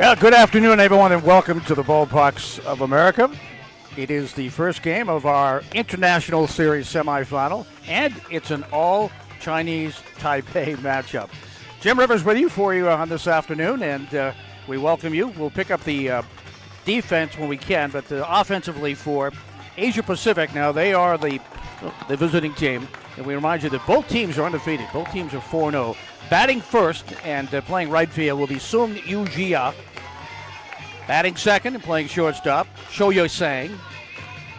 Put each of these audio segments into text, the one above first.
Well, good afternoon, everyone, and welcome to the Ballparks of America. It is the first game of our International Series semifinal, and it's an all-Chinese Taipei matchup. Jim Rivers with you on this afternoon, and we welcome you. We'll pick up the defense when we can, but offensively for Asia Pacific, now they are the visiting team, and we remind you that both teams are undefeated. Both teams are 4-0. Batting first and playing right field will be Sung Yu-jia. Batting second and playing shortstop, Shou Yo-sang.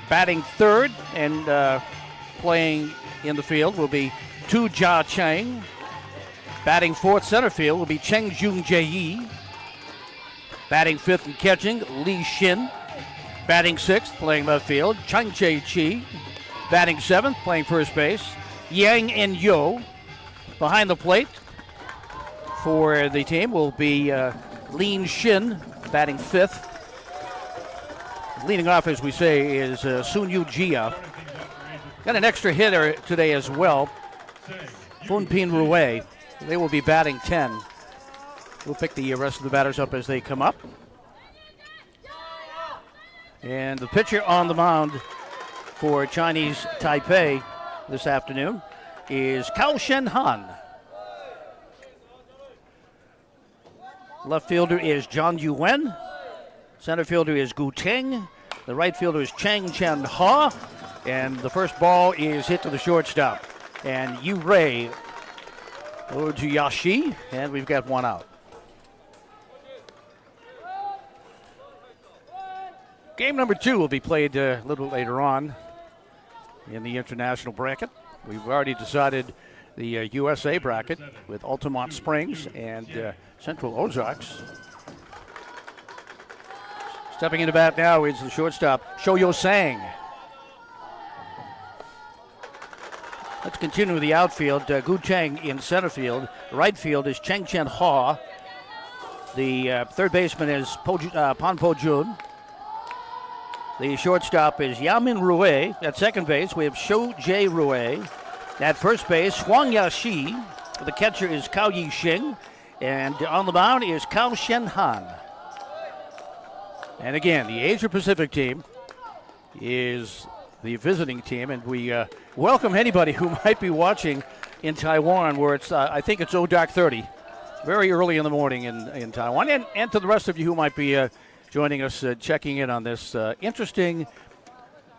Batting third and playing in the field will be Tu Jia Cheng. Batting fourth center field will be Cheng Jun Jae. Batting fifth and catching, Li Xin. Batting sixth, playing left field, Chang Che Chi. Batting seventh, playing first base, Yang En Yo. Behind the plate for the team will be Lin Xin, batting fifth. Leading off, as we say, is Sun Yu Jia. Got an extra hitter today as well, Fun Pin Rue. They will be batting 10. We'll pick the rest of the batters up as they come up. And the pitcher on the mound for Chinese Taipei this afternoon is Cao Shen Han. Left fielder is Zhang Yuwen. Center fielder is Gu Teng. The right fielder is Chang Chen Ha. And the first ball is hit to the shortstop. And Yu Rei over to Yashi. And we've got one out. Game number 2 will be played a little later on in the international bracket. We've already decided the USA bracket with Altamont Springs and Central Ozarks. Stepping into bat now is the shortstop, Shou Yo-sang. Let's continue with the outfield. Gu Cheng in center field. Right field is Cheng Chen Ha. The third baseman is Pan Po Jun. The shortstop is Yamin Rue. At second base, we have Shou Jae Rue. At first base, Huang Yaxi. The catcher is Cao Yixing. And on the mound is Cao Shen Han. And again, the Asia Pacific team is the visiting team. And we welcome anybody who might be watching in Taiwan, where it's, I think it's dark 30. Very early in the morning in Taiwan. And to the rest of you who might be joining us, checking in on this interesting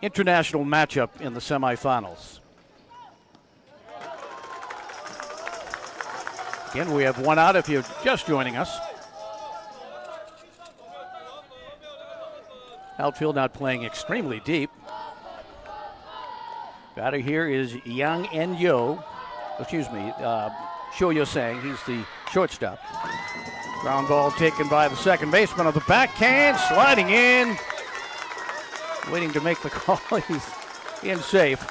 international matchup in the semifinals. Again, we have one out if you're just joining us. Outfield not playing extremely deep. Batter here is Yang En Yo. Shou Yo-sang. He's the shortstop. Ground ball taken by the second baseman of the backhand, sliding in, waiting to make the call. He's in safe.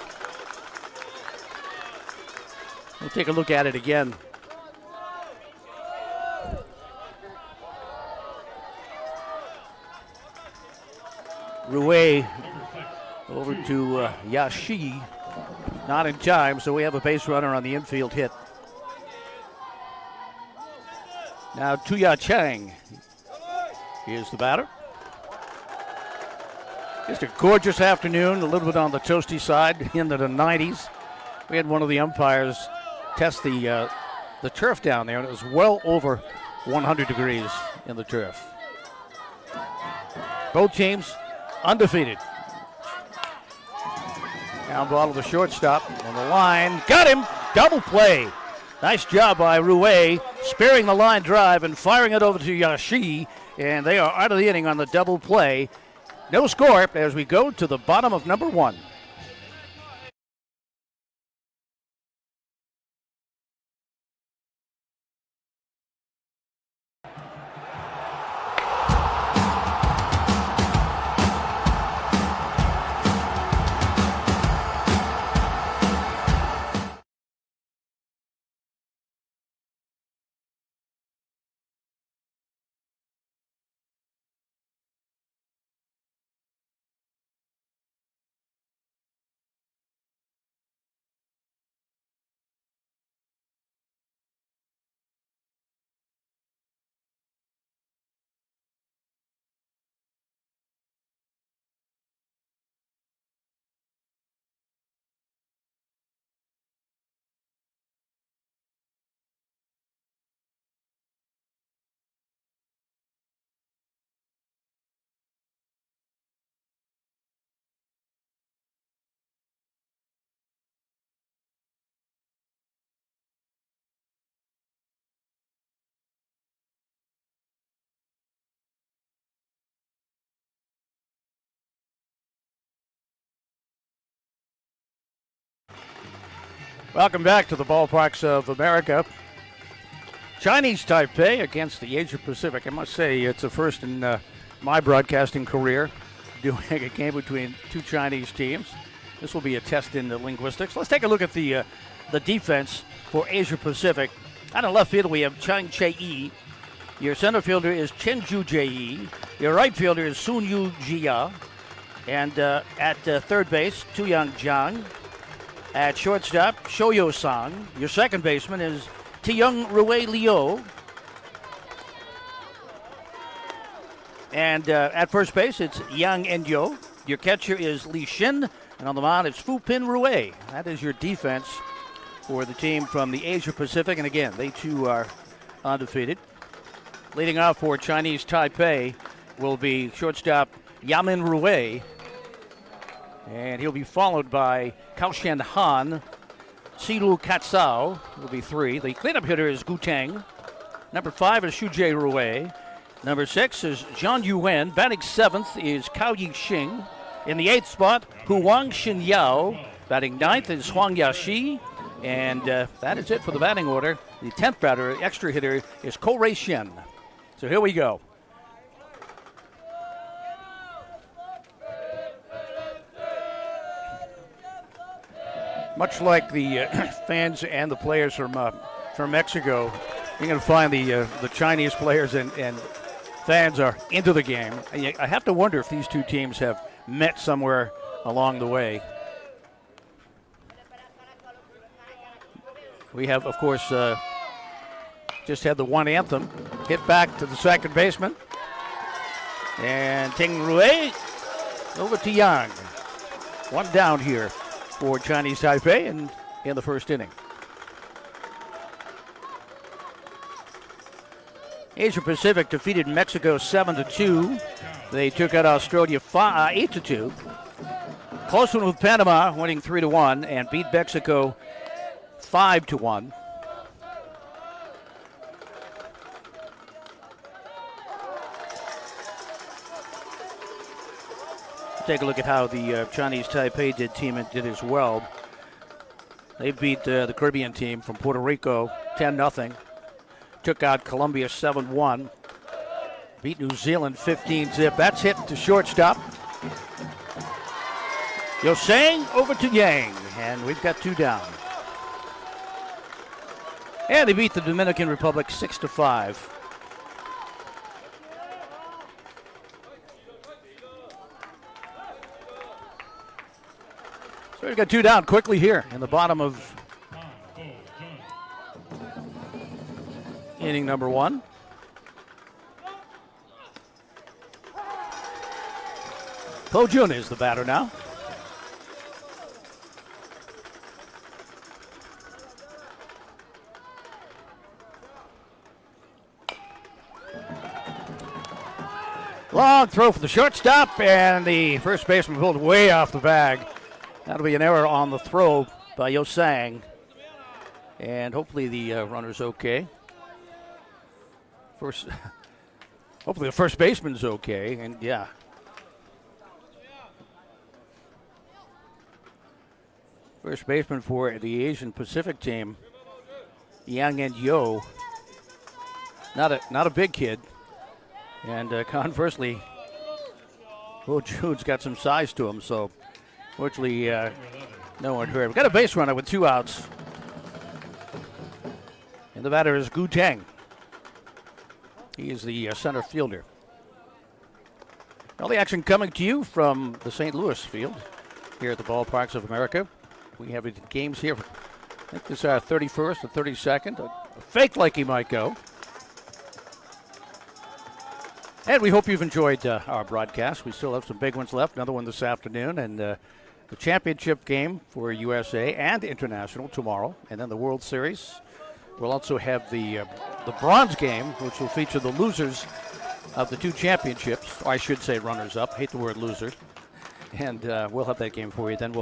We'll take a look at it again. Rue over to Yashi. Not in time, so we have a base runner on the infield hit. Now Tuya Chang is the batter. Just a gorgeous afternoon, a little bit on the toasty side, into the 90s. We had one of the umpires test the turf down there, and it was well over 100 degrees in the turf. Both teams undefeated. Down ball to the shortstop on the line. Got him! Double play. Nice job by Rue, sparing the line drive and firing it over to Yashi. And they are out of the inning on the double play. No score as we go to the bottom of number 1. Welcome back to the ballparks of America. Chinese Taipei against the Asia Pacific. I must say it's a first in my broadcasting career doing a game between two Chinese teams. This will be a test in the linguistics. Let's take a look at the defense for Asia Pacific. On the left field, we have Chang Che-yi. Your center fielder is Chen Ju Jae. Your right fielder is Sun Yu Jia. And at third base, Tu Yang Jiang. At shortstop, Shoyo Sang. Your second baseman is Tiyoung Rui Liu. And at first base, it's Yang Enyo. Your catcher is Li Xin. And on the mound, it's Fu Pin Rui. That is your defense for the team from the Asia Pacific. And again, they too are undefeated. Leading off for Chinese Taipei will be shortstop Yamin Rui. And he'll be followed by Kaoshan Han. Silu Katsao will be 3. The cleanup hitter is Gu Teng. Number 5 is Shujie Rui. Number 6 is Zhang Yuan. Batting 7th is Cao Yixing. In the 8th spot, Huang Xinyao. Batting 9th is Huang Yaxi. And that is it for the batting order. The 10th batter, extra hitter, is Ko Rei Shen. So here we go. Much like the fans and the players from Mexico, you're going to find the Chinese players and fans are into the game. And I have to wonder if these two teams have met somewhere along the way. We have, of course, just had the one anthem. Hit back to the second baseman. And Ting Rui over to Yang. One down here for Chinese Taipei in the first inning. Asia Pacific defeated Mexico 7-2. They took out Australia 8-2. Close one with Panama, winning 3-1, and beat Mexico 5-1. Take a look at how the Chinese Taipei team did as well. They beat the Caribbean team from Puerto Rico 10-0. Took out Colombia 7-1. Beat New Zealand 15-0. That's hit to shortstop. Yosang over to Yang, and we've got 2 down. And they beat the Dominican Republic 6-5. So we've got 2 down quickly here in the bottom of inning number 1. Po Jun is the batter now. Long throw for the shortstop, and the first baseman pulled way off the bag. That'll be an error on the throw by Yosang. And hopefully the runner's okay. Hopefully the first baseman's okay, and yeah. First baseman for the Asian Pacific team, Yang Enyo. Not a big kid. And conversely, Po Jun's got some size to him, so fortunately no one hurt. We've got a base runner with 2 outs. And the batter is Gu Teng. He is the center fielder. All the action coming to you from the St. Louis field here at the Ballparks of America. We have games here. I think this is our 31st or 32nd. A fake like he might go. And we hope you've enjoyed our broadcast. We still have some big ones left. Another one this afternoon. And the championship game for USA and International tomorrow. And then the World Series. We'll also have the bronze game, which will feature the losers of the 2 championships. Or I should say runners-up. Hate the word loser. And we'll have that game for you. Then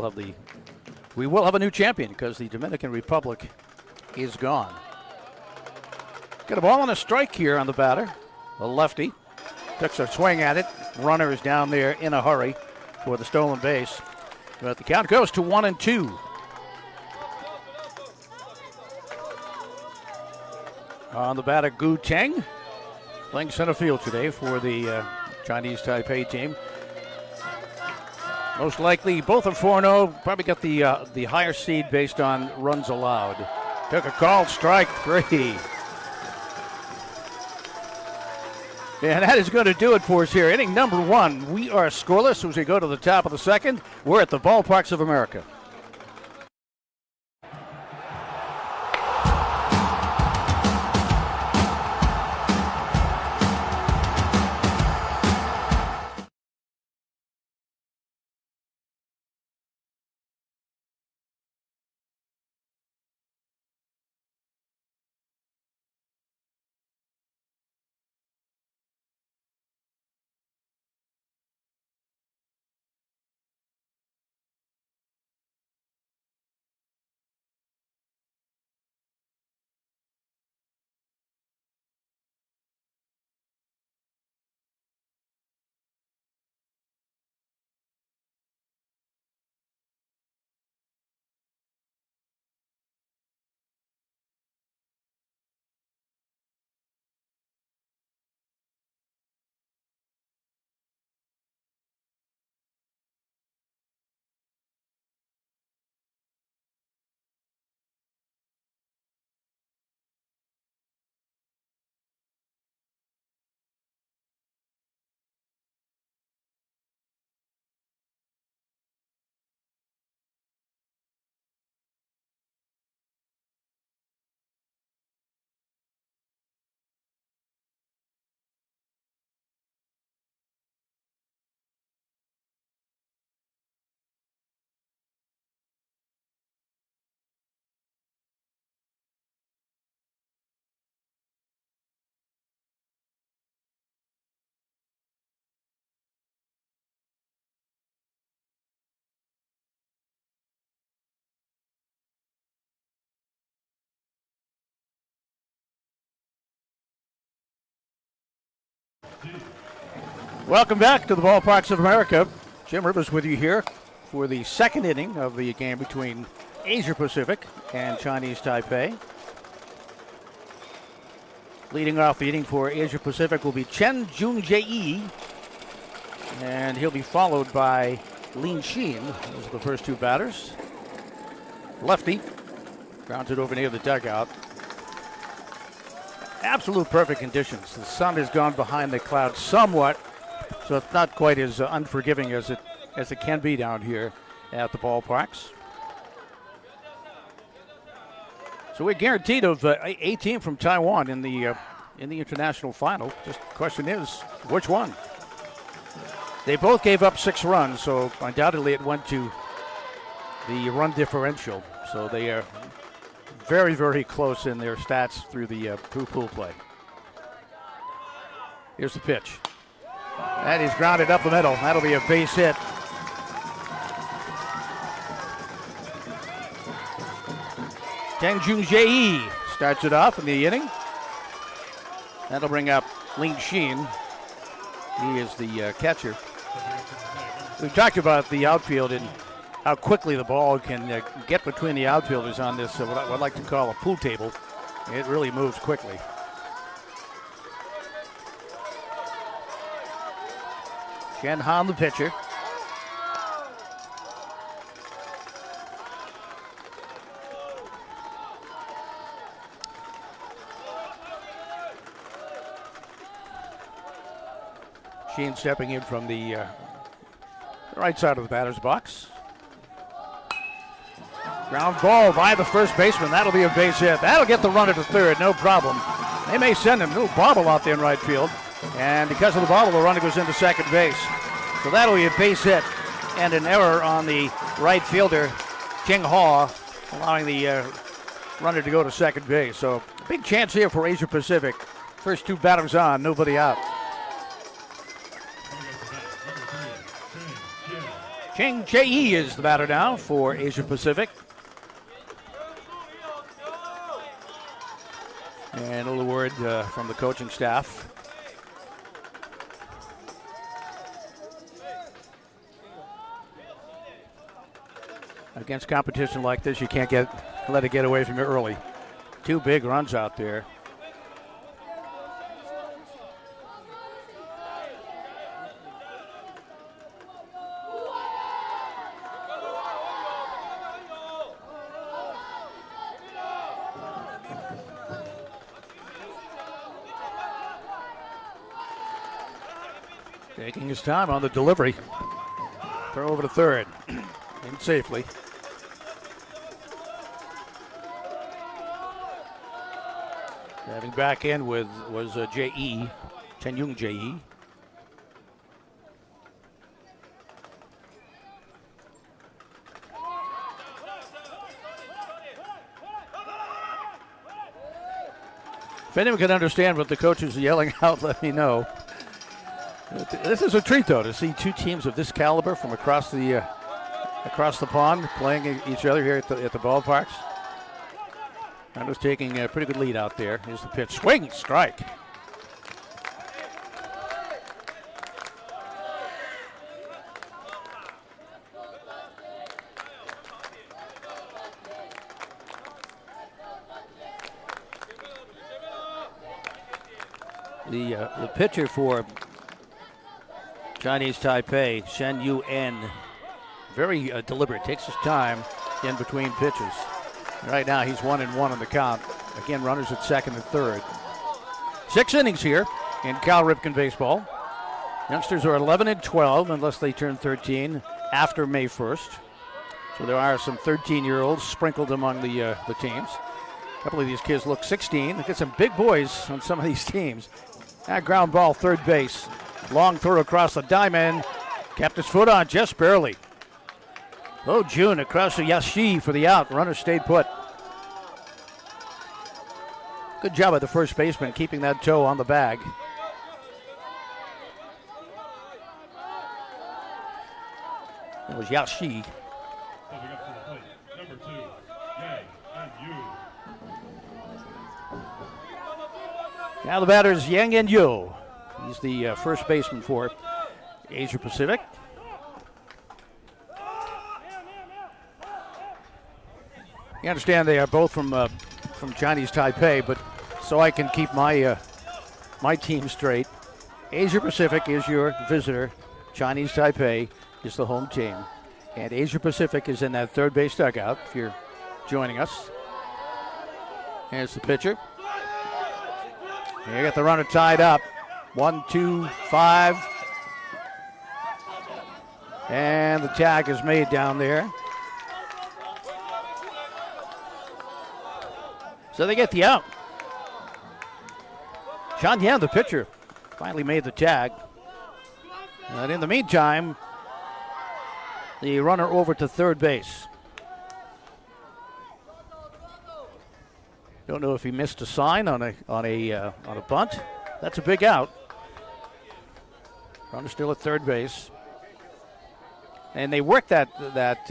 we will have a new champion because the Dominican Republic is gone. Got a ball and a strike here on the batter. A lefty. Takes a swing at it. Runner is down there in a hurry for the stolen base. But the count goes to 1-2. On the batter, Gu Teng, playing center field today for the Chinese Taipei team. Most likely, both are 4-0. Probably got the higher seed based on runs allowed. Took a call, strike 3. And that is going to do it for us here. Inning number 1. We are scoreless as we go to the top of the second. We're at the Ballparks of America. Welcome back to the Ballparks of America. Jim Rivers with you here for the second inning of the game between Asia Pacific and Chinese Taipei. Leading off the inning for Asia Pacific will be Chen Junjae, and he'll be followed by Lin Xin. Those are the first two batters. Lefty, grounded over near the dugout. Absolute perfect conditions. The sun has gone behind the clouds somewhat, so it's not quite as unforgiving as it can be down here at the ballparks. So we're guaranteed of a team from Taiwan in the international final. Just the question is, which one? They both gave up 6 runs, so undoubtedly it went to the run differential. So they are very, very close in their stats through the pool play. Here's the pitch. That is grounded up the middle. That'll be a base hit. Chen Junjae starts it off in the inning. That'll bring up Lin Xin. He is the catcher. We've talked about the outfield and how quickly the ball can get between the outfielders on this, what I'd like to call a pool table. It really moves quickly. Shen Han, the pitcher. Sheen stepping in from the right side of the batter's box. Ground ball by the first baseman. That'll be a base hit. That'll get the runner to third, no problem. They may send him a little bobble out there in right field. And because of the bobble, the runner goes into second base. So that'll be a base hit and an error on the right fielder, Cheng Ha, allowing the runner to go to second base. So big chance here for Asia Pacific. First two batters on, nobody out. Cheng Jae is the batter now for Asia Pacific. And a little word from the coaching staff. Against competition like this, you can't let it get away from you early. 2 big runs out there. Taking his time on the delivery. Throw over to third. In safely. Having back in with was J.E. Chen Yung J.E. If anyone can understand what the coaches are yelling out, let me know. This is a treat, though, to see two teams of this caliber from across the pond playing each other here at the ballparks. Rando's taking a pretty good lead out there. Here's the pitch. Swing, strike. The pitcher for Chinese Taipei, Shen Yuen, very deliberate, takes his time in between pitches. Right now he's 1-1 on the count. Again, runners at second and third. 6 innings here in Cal Ripken baseball. Youngsters are 11-12 unless they turn 13 after May 1st. So there are some 13-year-olds sprinkled among the teams. A couple of these kids look 16. They get some big boys on some of these teams. That ground ball, third base. Long throw across the diamond. Kept his foot on just barely. Oh, June across to Yashi for the out. Runner stayed put. Good job by the first baseman keeping that toe on the bag. It was Yashi. Coming up to the plate, number 2, Yang and Yu. Now the batter is Yang and Yu. He's the first baseman for Asia Pacific. You understand they are both from Chinese Taipei, but so I can keep my team straight. Asia Pacific is your visitor. Chinese Taipei is the home team. And Asia Pacific is in that third base dugout if you're joining us. Here's the pitcher. You got the runner tied up. 1, 2, 5. And the tag is made down there. So they get the out. Sean Yan, the pitcher, finally made the tag. And in the meantime, the runner over to third base. Don't know if he missed a sign on a bunt. That's a big out. Runner still at third base. And they work that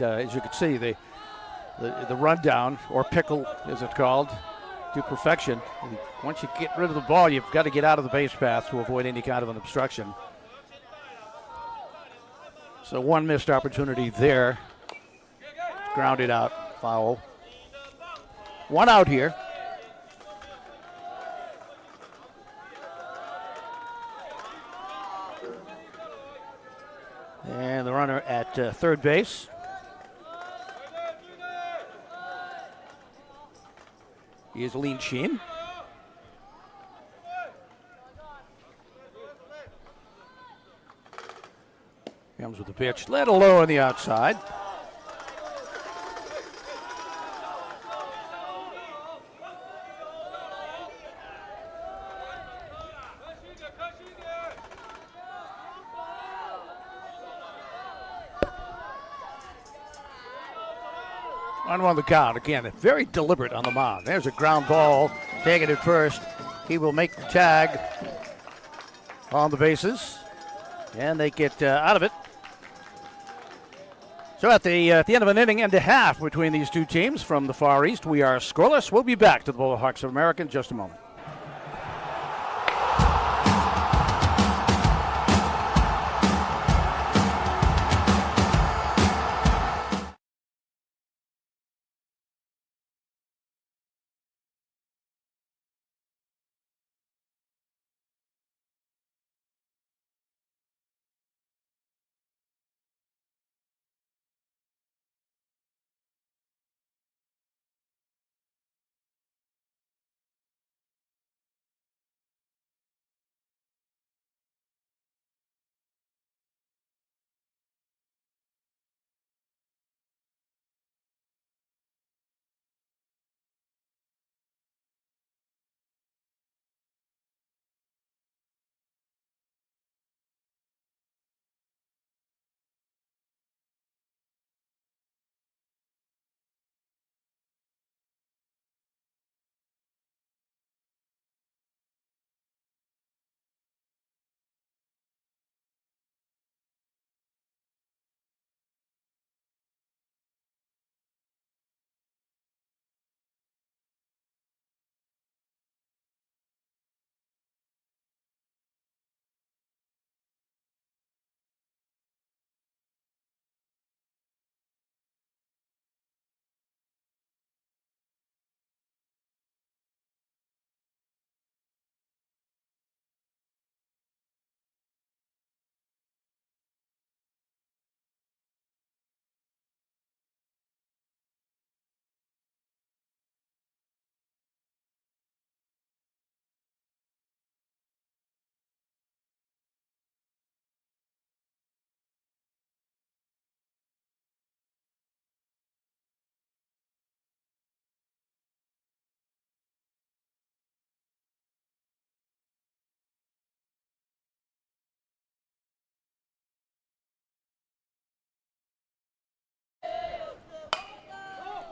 as you can see, the rundown, or pickle as it's called, to perfection. And once you get rid of the ball, you've got to get out of the base path to avoid any kind of an obstruction. So one missed opportunity there. Grounded out, foul. One out here. And the runner at third base. Is Lin Shin. Comes with the pitch, let low on the outside. On the count again, very deliberate on the mound. There's a ground ball, taking it first. He will make the tag on the bases, and they get out of it. So at the end of an inning and a half between these two teams from the Far East, we are scoreless. We'll be back to the Bullhawks of America in just a moment.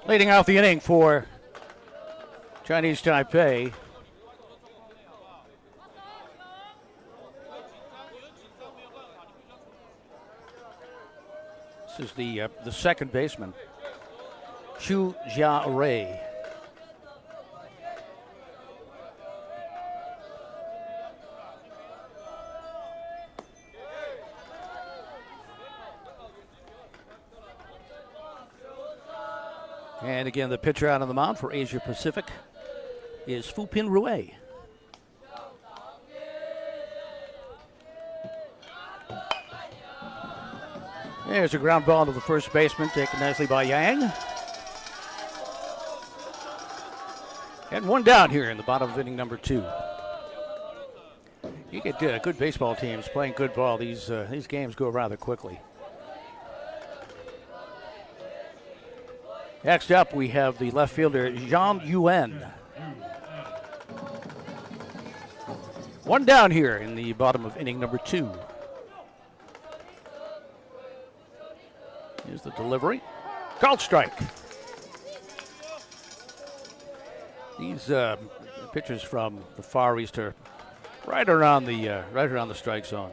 Leading out the inning for Chinese Taipei. This is the second baseman, Chu Jia-rei. And again, the pitcher out on the mound for Asia Pacific is Fupin Rue. There's a ground ball to the first baseman, taken nicely by Yang. And one down here in the bottom of inning number 2. You get good baseball teams playing good ball. These games go rather quickly. Next up, we have the left fielder, Zhang Yuan. One down here in the bottom of inning number 2. Here's the delivery. Called strike. These pitchers from the Far East are right around the strike zone.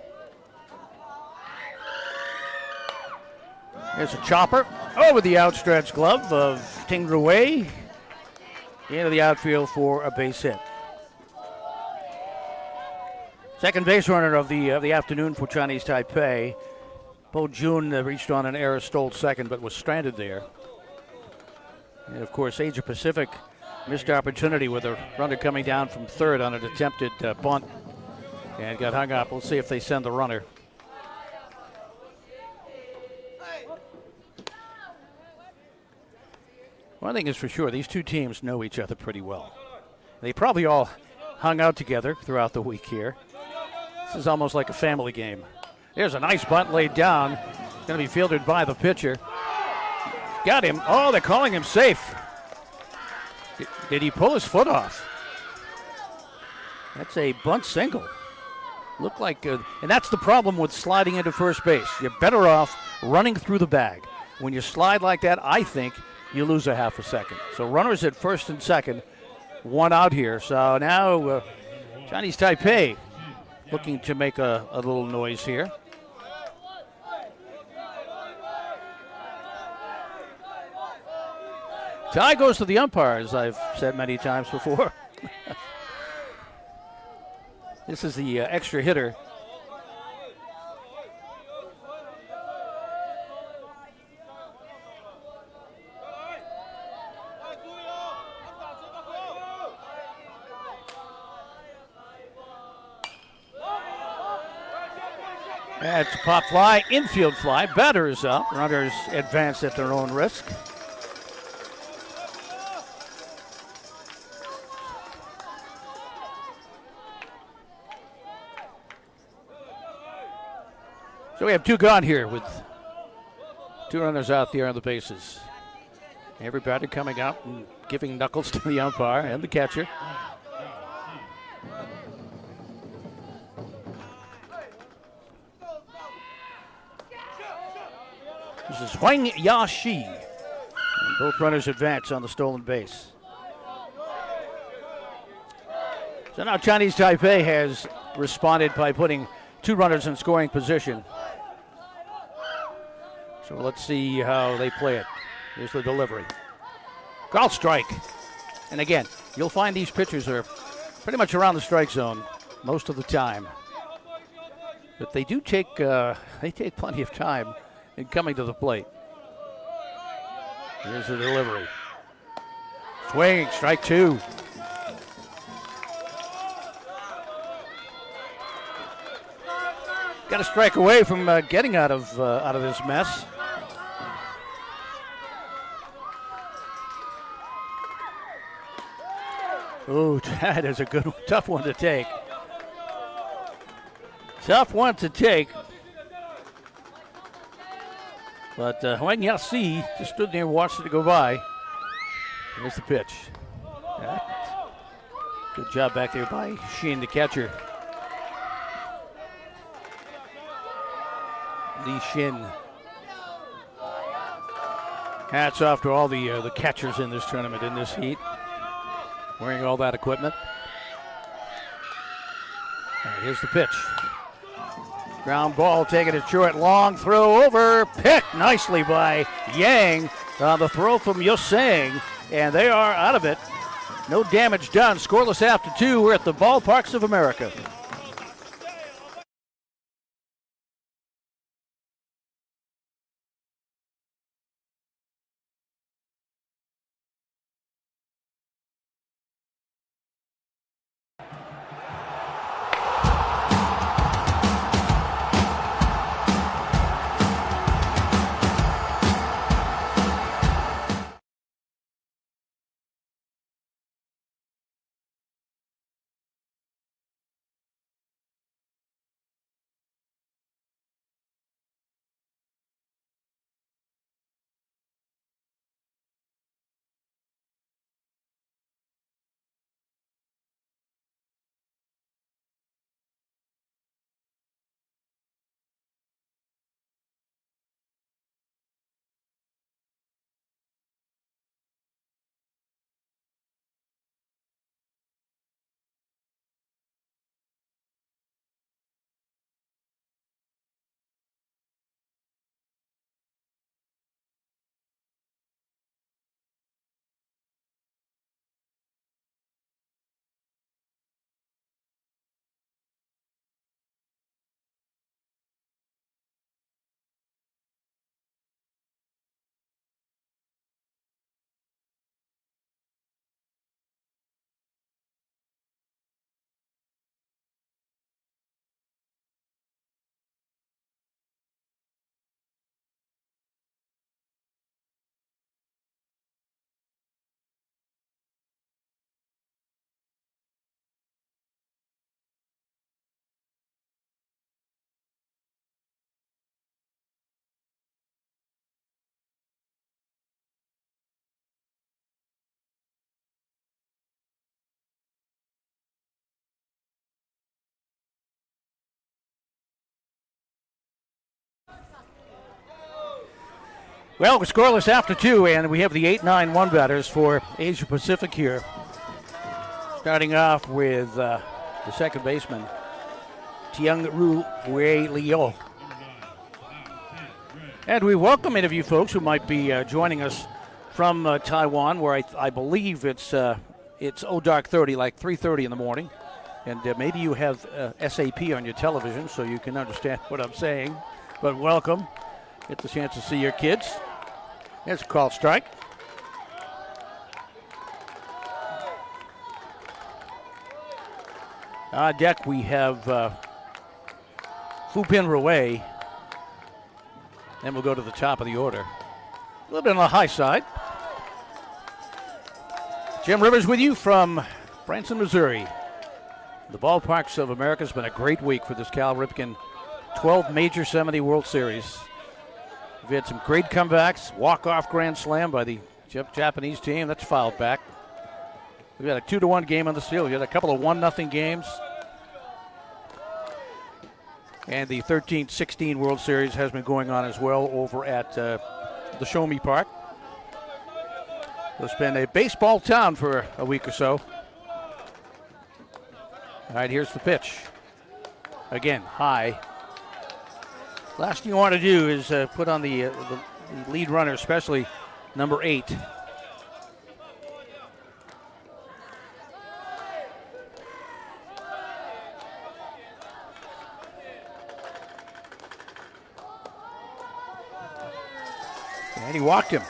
There's a chopper over the outstretched glove of Ting Rue into the outfield for a base hit. Second base runner of the afternoon for Chinese Taipei. Po Jun reached on an error, stole second, but was stranded there. And of course, Asia Pacific missed opportunity with a runner coming down from third on an attempted bunt and got hung up. We'll see if they send the runner. One thing is for sure, these two teams know each other pretty well. They probably all hung out together throughout the week here. This is almost like a family game. There's a nice bunt laid down. Going to be fielded by the pitcher. Got him. Oh, they're calling him safe. Did he pull his foot off? That's a bunt single. Looked like, and that's the problem with sliding into first base. You're better off running through the bag. When you slide like that, I think you lose a half a second. So runners at first and second, one out here. So now Chinese Taipei looking to make a little noise here. Tie goes to the umpire, as I've said many times before. This is the extra hitter. That's a pop fly, infield fly. Batters up. Runners advance at their own risk. So we have two gone here with two runners out there on the bases. Everybody coming out and giving knuckles to the umpire and the catcher. This is Huang Ya-shi. And both runners advance on the stolen base. So now Chinese Taipei has responded by putting two runners in scoring position. So let's see how they play it. Here's the delivery. Call strike. And again, you'll find these pitchers are pretty much around the strike zone most of the time. But they do take plenty of time in coming to the plate. Here's the delivery. Swing, strike two. Got a strike away from getting out of this mess. Oh, that is a good, tough one to take. Tough one to take. But Huang Ya-shi just stood there and watched it go by. Here's the pitch. Good job back there by Sheen, the catcher. Li Shin. Hats off to all the catchers in this tournament, in this heat, wearing all that equipment. All right, here's the pitch. Ground ball, taking it short, long throw over, picked nicely by Yang on the throw from Yosang, and they are out of it. No damage done. Scoreless after 2. We're at the Ballparks of America. Well, we're scoreless after 2, and we have the 8-9-1 batters for Asia Pacific here. Starting off with the second baseman, Tiang Ru Wei Liu. And we welcome any of you folks who might be joining us from Taiwan, where I believe it's dark 30, like 3:30 in the morning. And maybe you have SAP on your television so you can understand what I'm saying. But welcome. Get the chance to see your kids. There's a called strike. On deck we have Fu Pin Rui. Then we'll go to the top of the order. A little bit on the high side. Jim Rivers with you from Branson, Missouri. The Ballparks of America has been a great week for this Cal Ripken 12 Major 70 World Series. We've had some great comebacks. Walk-off grand slam by the Japanese team. That's fouled back. We've got a 2-1 game on the field. We've got a couple of 1-0 games. And the 13-16 World Series has been going on as well over at the Show Me Park. It's been a baseball town for a week or so. All right, here's the pitch. Again, high. Last thing you want to do is put on the lead runner, especially number 8. And he walked him.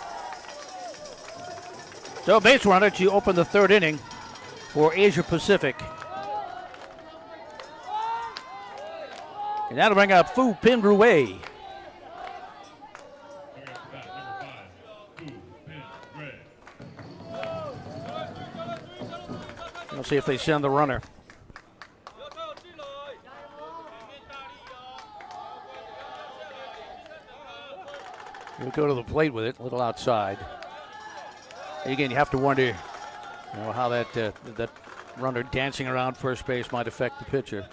So base runner to open the third inning for Asia Pacific. And that'll bring up Fu Pin Rui. We'll see if they send the runner. He'll go to the plate with it, a little outside. And again, you have to wonder, how that runner dancing around first base might affect the pitcher.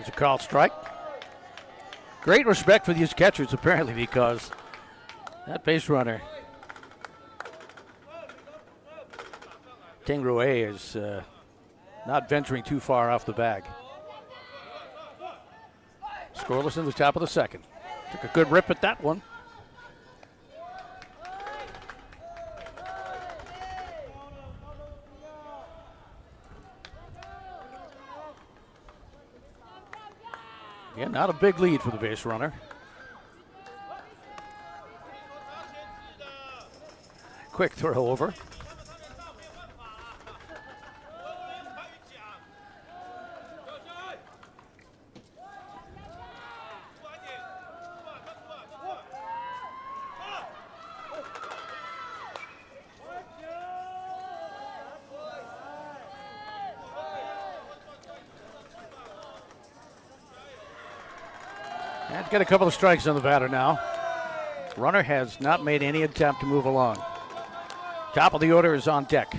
There's a called strike. Great respect for these catchers, apparently, because that base runner, Ting Rue, is not venturing too far off the bag. Scoreless in the top of the second. Took a good rip at that one. Yeah, not a big lead for the base runner. Quick throw over. And get a couple of strikes on the batter now. Runner has not made any attempt to move along. Top of the order is on deck.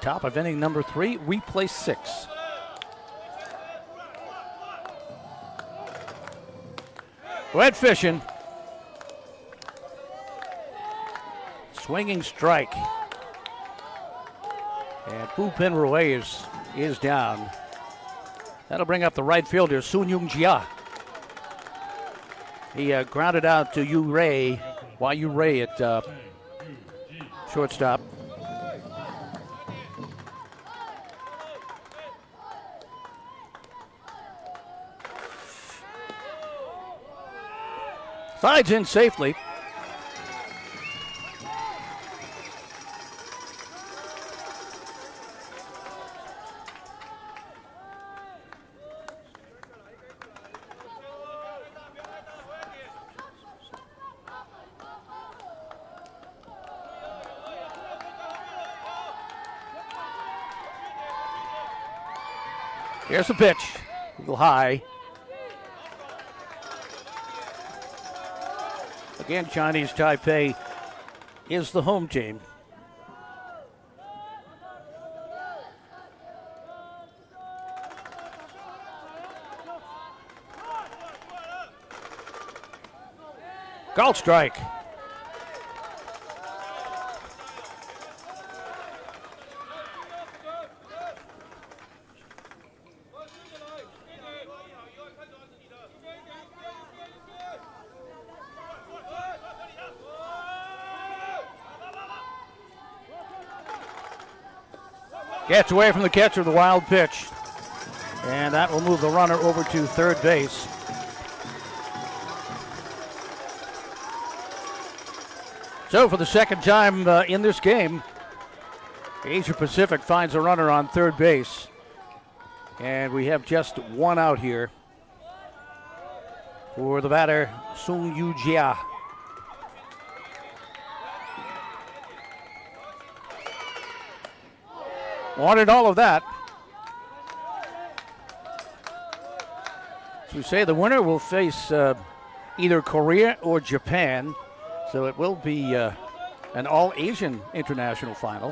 Top of inning number 3, we play 6. Went fishing. Swinging strike. And Pu Rue is down. That'll bring up the right fielder, Sun Yung Jia. He grounded out to Yu Ray at shortstop. Slides in safely. Here's the pitch, a little high. Again, Chinese Taipei is the home team. Called strike. Gets away from the catcher, the wild pitch. And that will move the runner over to third base. So for the second time in this game, Asia Pacific finds a runner on third base. And we have just one out here for the batter, Sun Yu Jia. Wanted all of that. As we say, the winner will face either Korea or Japan. So it will be an all-Asian international final.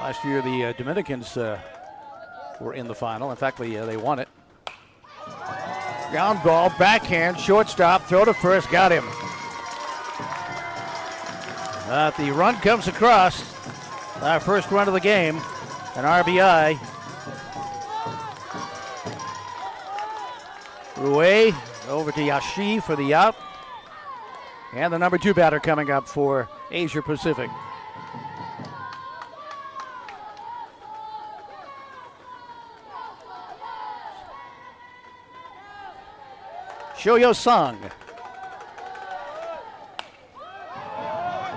Last year, the Dominicans were in the final. In fact, they won it. Ground ball, backhand, shortstop, throw to first, got him. The run comes across. Our first run of the game, an RBI. Rue over to Yashi for the out. And the number 2 batter coming up for Asia Pacific. Shoyo Sung.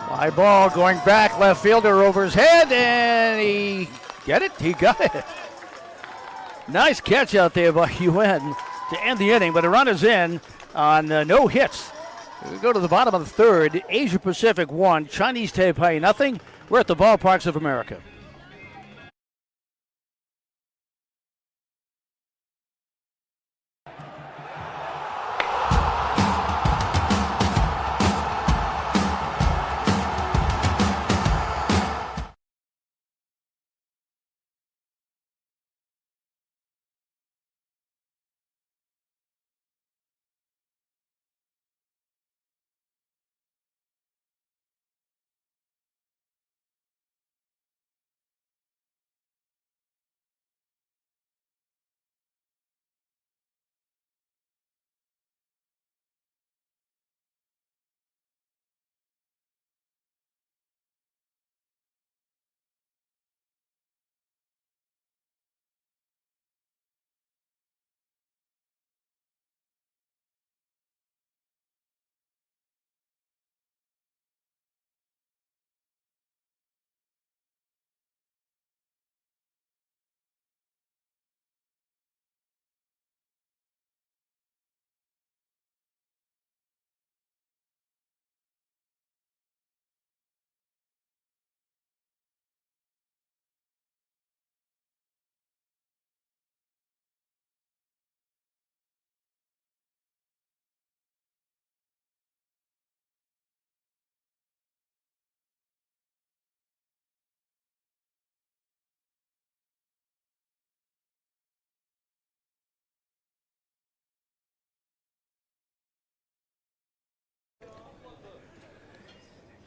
High ball going back, left fielder over his head, and he got it. Nice catch out there by Yuen to end the inning, but a run is in on no hits. We go to the bottom of the third. Asia Pacific 1, Chinese Taipei nothing. We're at the Ballparks of America.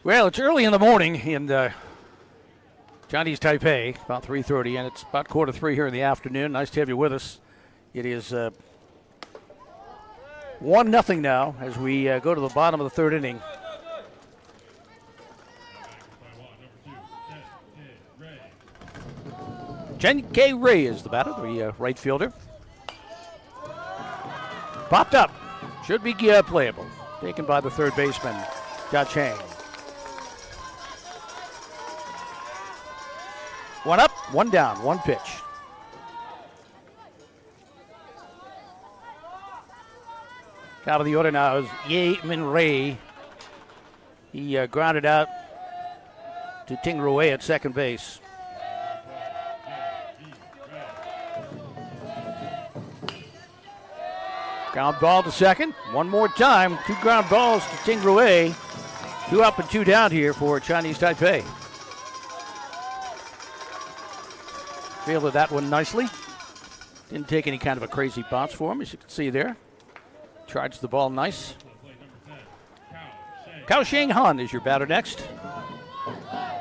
Well, it's early in the morning in Chinese Taipei, about 3:30, and it's about 2:45 here in the afternoon. Nice to have you with us. It is 1-0 now as we go to the bottom of the third inning. Chen K. Ray is the batter, the right fielder. Popped up. Should be playable. Taken by the third baseman, Jia Chang. One up, one down, one pitch. Top of the order now is Ye Min Ray. He grounded out to Ting Rue at second base. Ground ball to second. One more time. 2 ground balls to Ting Rue. 2 up and 2 down here for Chinese Taipei. Fielded that one nicely. Didn't take any kind of a crazy bounce for him, as you can see there. Charged the ball nice. Kao Sheng Han is your batter next.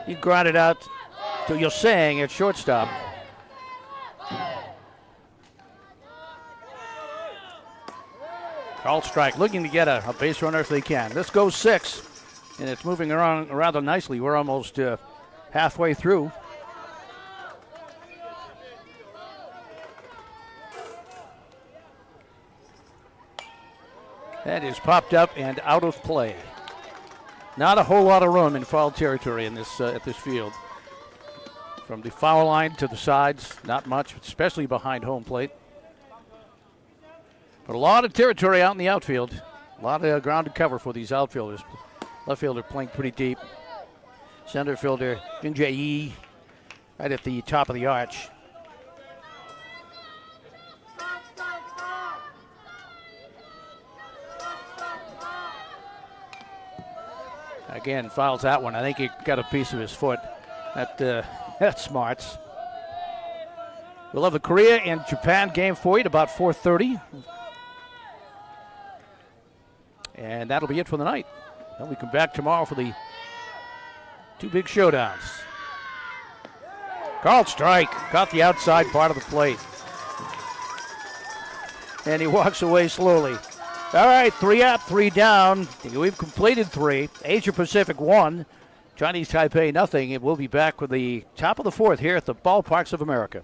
He grounded out to Yosang at shortstop. Call strike, looking to get a base runner if they can. This goes 6, and it's moving around rather nicely. We're almost halfway through. That is popped up and out of play. Not a whole lot of room in foul territory in this at this field. From the foul line to the sides, not much, especially behind home plate. But a lot of territory out in the outfield. A lot of ground to cover for these outfielders. Left fielder playing pretty deep. Center fielder Jing Jae-yi right at the top of the arch. Again, fouls that one. I think he got a piece of his foot. That's smarts. We'll have the Korea and Japan game for you at about 4:30. And that'll be it for the night. Then we come back tomorrow for the 2 big showdowns. Called strike. Caught the outside part of the plate. And he walks away slowly. All right, 3 up, 3 down. We've completed 3. Asia Pacific 1. Chinese Taipei nothing. And we'll be back with the top of the 4th here at the Ballparks of America.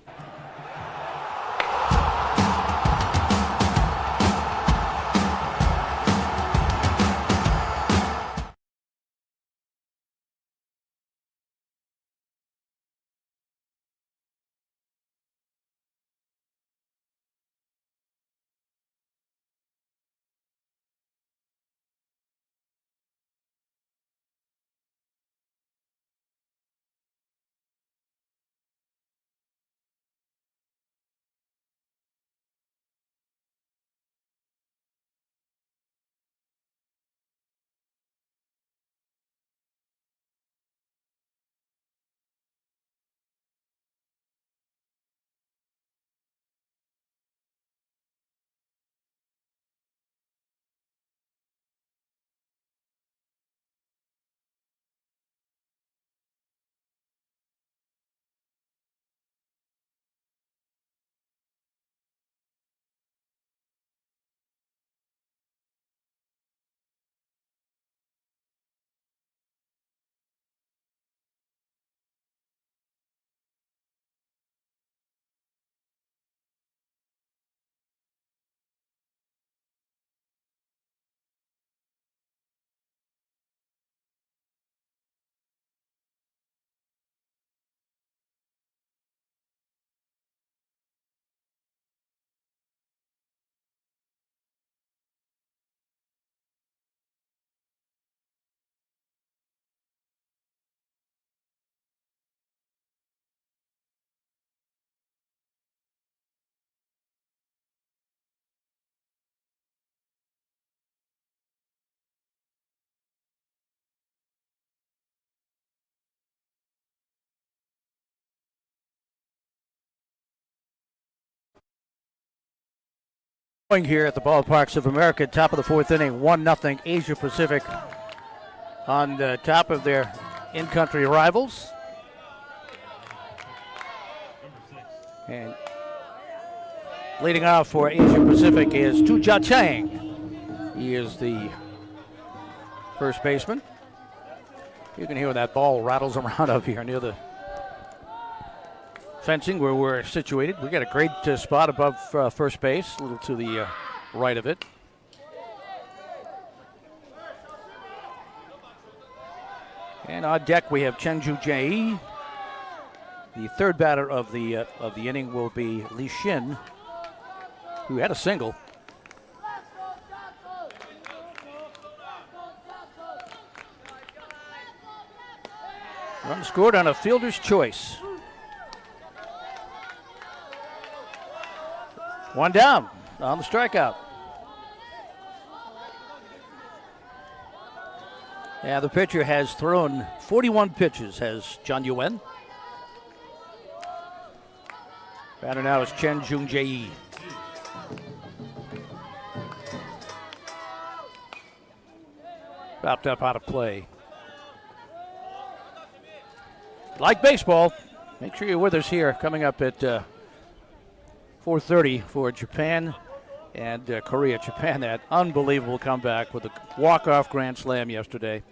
Here at the Ballparks of America, top of the 4th inning, 1-0 Asia Pacific on the top of their in-country rivals. And leading off for Asia Pacific is Tu Jia Chang. He is the first baseman. You can hear that ball rattles around up here near the fencing where we're situated. We got a great spot above first base, a little to the right of it. And on deck we have Chen Ju Jie. The third batter of the inning will be Li Xin, who had a single. Run scored on a fielder's choice. One down on the strikeout. Yeah, the pitcher has thrown 41 pitches, has John Yuen. Batter now is Chen Jung Jae. Popped up out of play. Like baseball, make sure you're with us here coming up at 4:30 for Japan and Korea. Japan, that unbelievable comeback with a walk-off grand slam yesterday.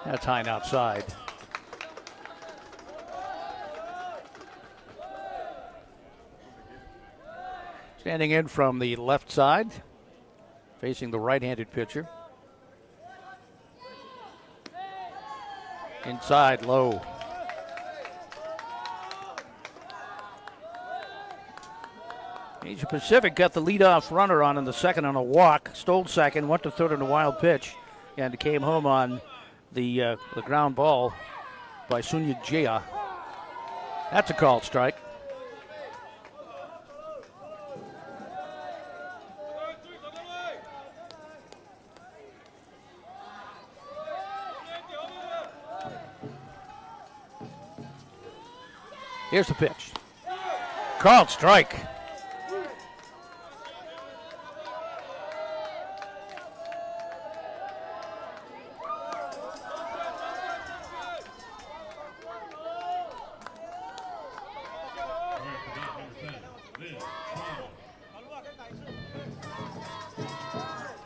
That's high and outside. Standing in from the left side, facing the right-handed pitcher. Inside, low. Asia Pacific got the leadoff runner on in the second on a walk, stole second, went to third on a wild pitch, and came home on the ground ball by Sunya Jia. That's a called strike. Here's the pitch. Called strike.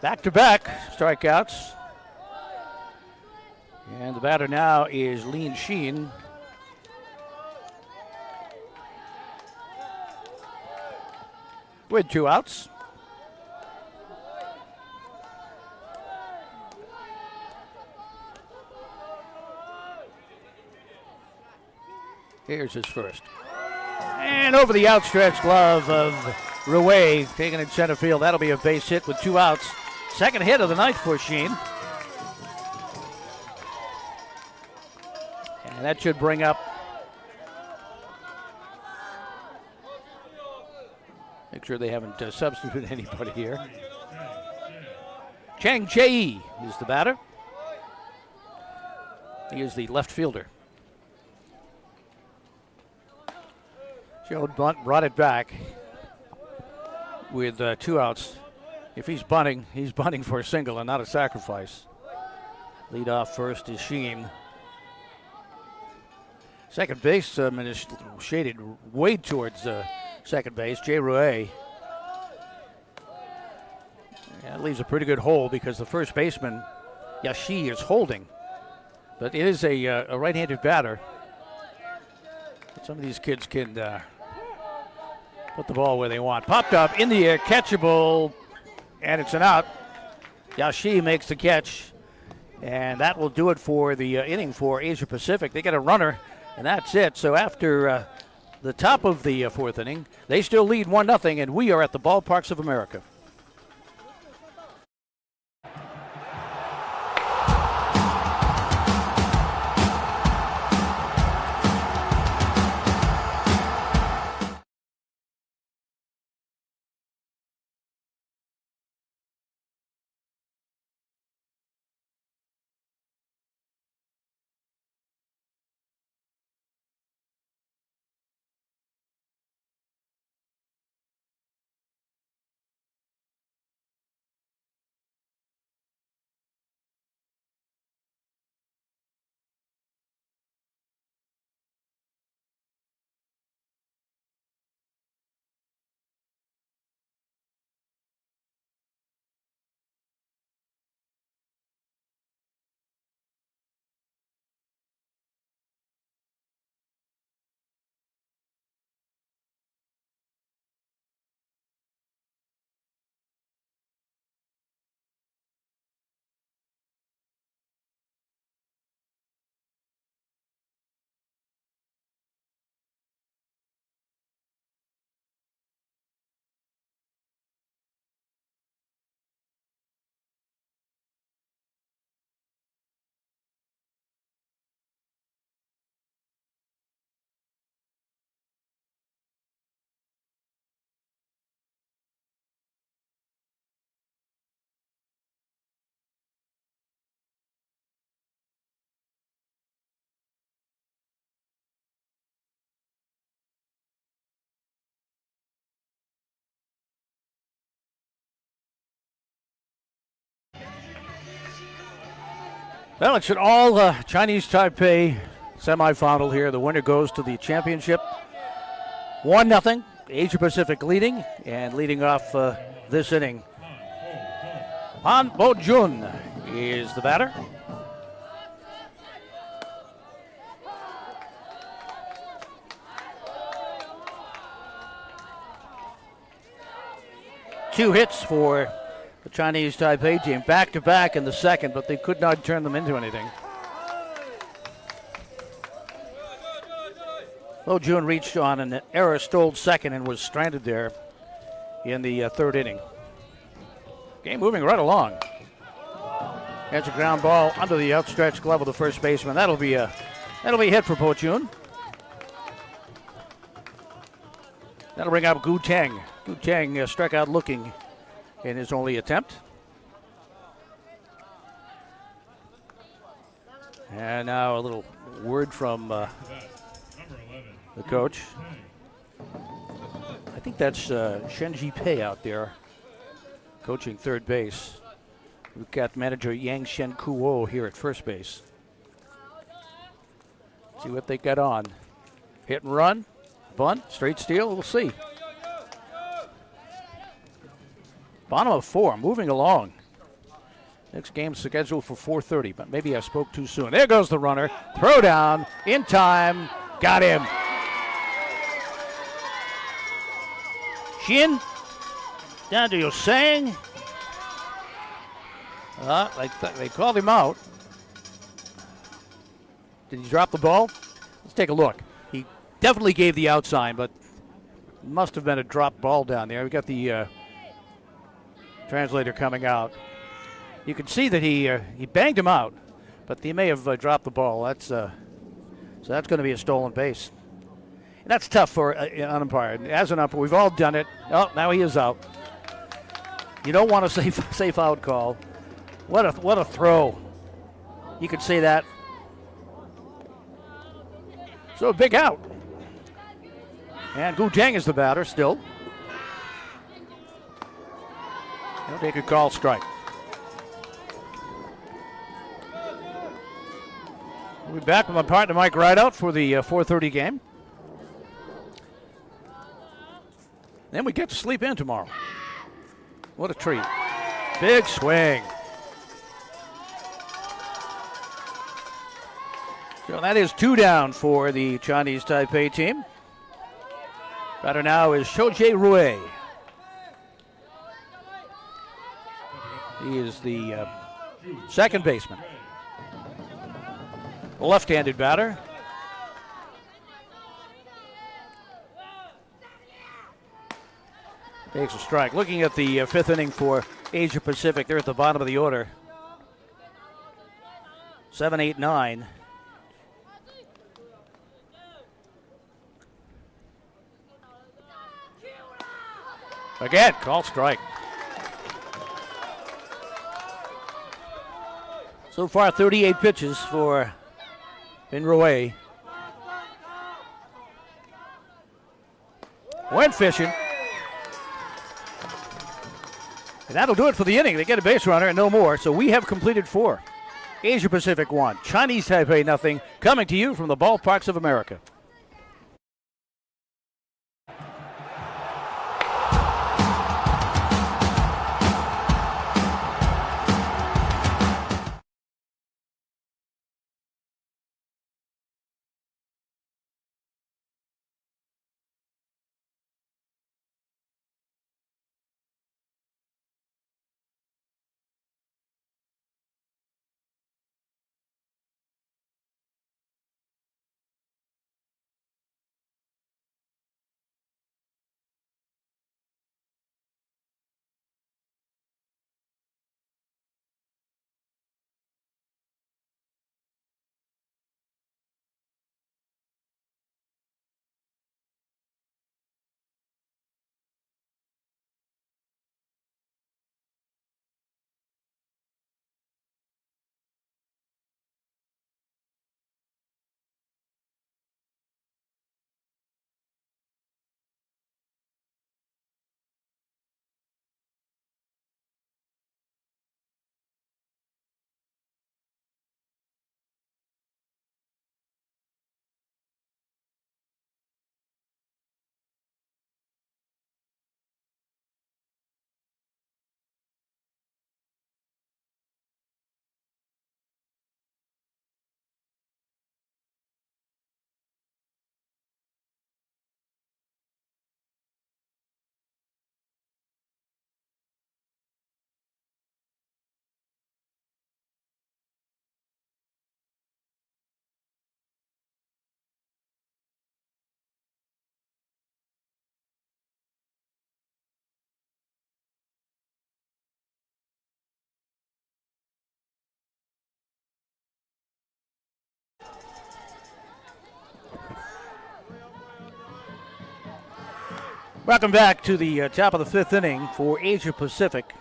Back-to-back strikeouts. And the batter now is Lin Xin. With 2 outs. Here's his first. And over the outstretched glove of Rui, taking it center field. That'll be a base hit with 2 outs. Second hit of the night for Sheen. And that should bring up. Make sure they haven't substituted anybody here. Chang Chae is the batter. He is the left fielder. Gerald Bunt brought it back with 2 outs. If he's bunting for a single and not a sacrifice. Lead off first is Sheen. Second baseman is shaded way towards second base, Jay Rue. That leaves a pretty good hole because the first baseman, Yashi, is holding. But it is a right-handed batter. But some of these kids can put the ball where they want. Popped up in the air, catchable, and it's an out. Yashi makes the catch, and that will do it for the inning for Asia Pacific. They get a runner, and that's it. So after the top of the 4th inning, they still lead 1-0, and we are at the Ballparks of America. Well, it's an all Chinese Taipei semifinal here. The winner goes to the championship. 1-0. Asia Pacific leading, and leading off this inning, Han Bo-jun is the batter. Two hits for the Chinese Taipei team, back-to-back in the second, but they could not turn them into anything. Bo-jun reached on an error-stoled second and was stranded there in the third inning. Game moving right along. That's a ground ball under the outstretched glove of the first baseman. That'll be a hit for Bo-jun. That'll bring up Gu Teng. Gu Teng struck out looking in his only attempt. And now a little word from the coach. I think that's Shen Jipei out there coaching third base. We've got manager Yang Shen Kuo here at first base. See what they got on. Hit and run, bunt, straight steal, we'll see. Bottom of 4, moving along. Next game scheduled for 4:30, but maybe I spoke too soon. There goes the runner. Throw down in time. Got him. Shin down to Yosang. They called him out. Did he drop the ball? Let's take a look. He definitely gave the out sign, but it must have been a drop ball down there. We got the translator coming out. You can see that he banged him out, but he may have dropped the ball. So that's going to be a stolen base. And that's tough for an umpire. As an umpire, we've all done it. Oh, now he is out. You don't want a safe out call. What a throw. You could say that. So a big out. And Gu Teng is the batter still. He'll take a call strike. We'll be back with my partner Mike Rideout for the 4:30 game. Then we get to sleep in tomorrow. What a treat. Big swing. So that is 2 down for the Chinese Taipei team. Batter now is Shoji Rui. He is the second baseman. Left-handed batter. Takes a strike. Looking at the fifth inning for Asia Pacific, they're at the bottom of the order. 7, 8, 9. Again, call strike. So far, 38 pitches for Bin Rui. Went fishing. And that'll do it for the inning. They get a base runner and no more. So we have completed 4. Asia Pacific 1. Chinese Taipei 0. Coming to you from the ballparks of America. Welcome back to the top of the fifth inning for Asia Pacific.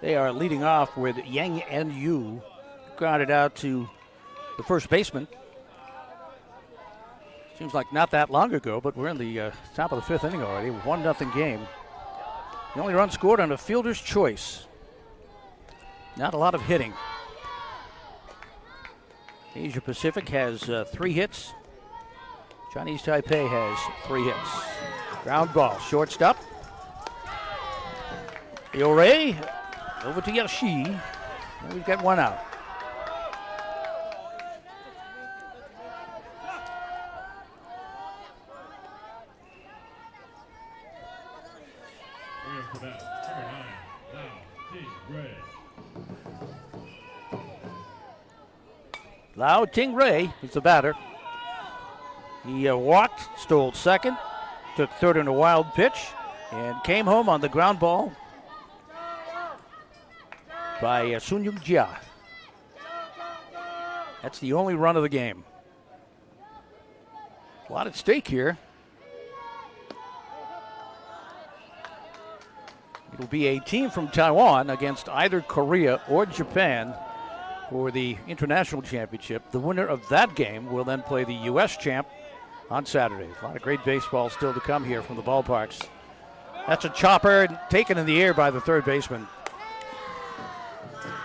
They are leading off with Yang and Yu, grounded out to the first baseman. Seems like not that long ago, but we're in the top of the fifth inning already. 1-0 game. The only run scored on a fielder's choice. Not a lot of hitting. Asia Pacific has 3 hits. Chinese Taipei has 3 hits. Ground ball, shortstop. Iore over to Yashi. And we've got 1 out. Lau Ting-Ray is the batter. He walked, stole second, took third in a wild pitch, and came home on the ground ball by Sun Yung Jia. That's the only run of the game. A lot at stake here. It'll be a team from Taiwan against either Korea or Japan for the international championship. The winner of that game will then play the U.S. champ on Saturday. A lot of great baseball still to come here from the ballparks. That's a chopper taken in the air by the third baseman.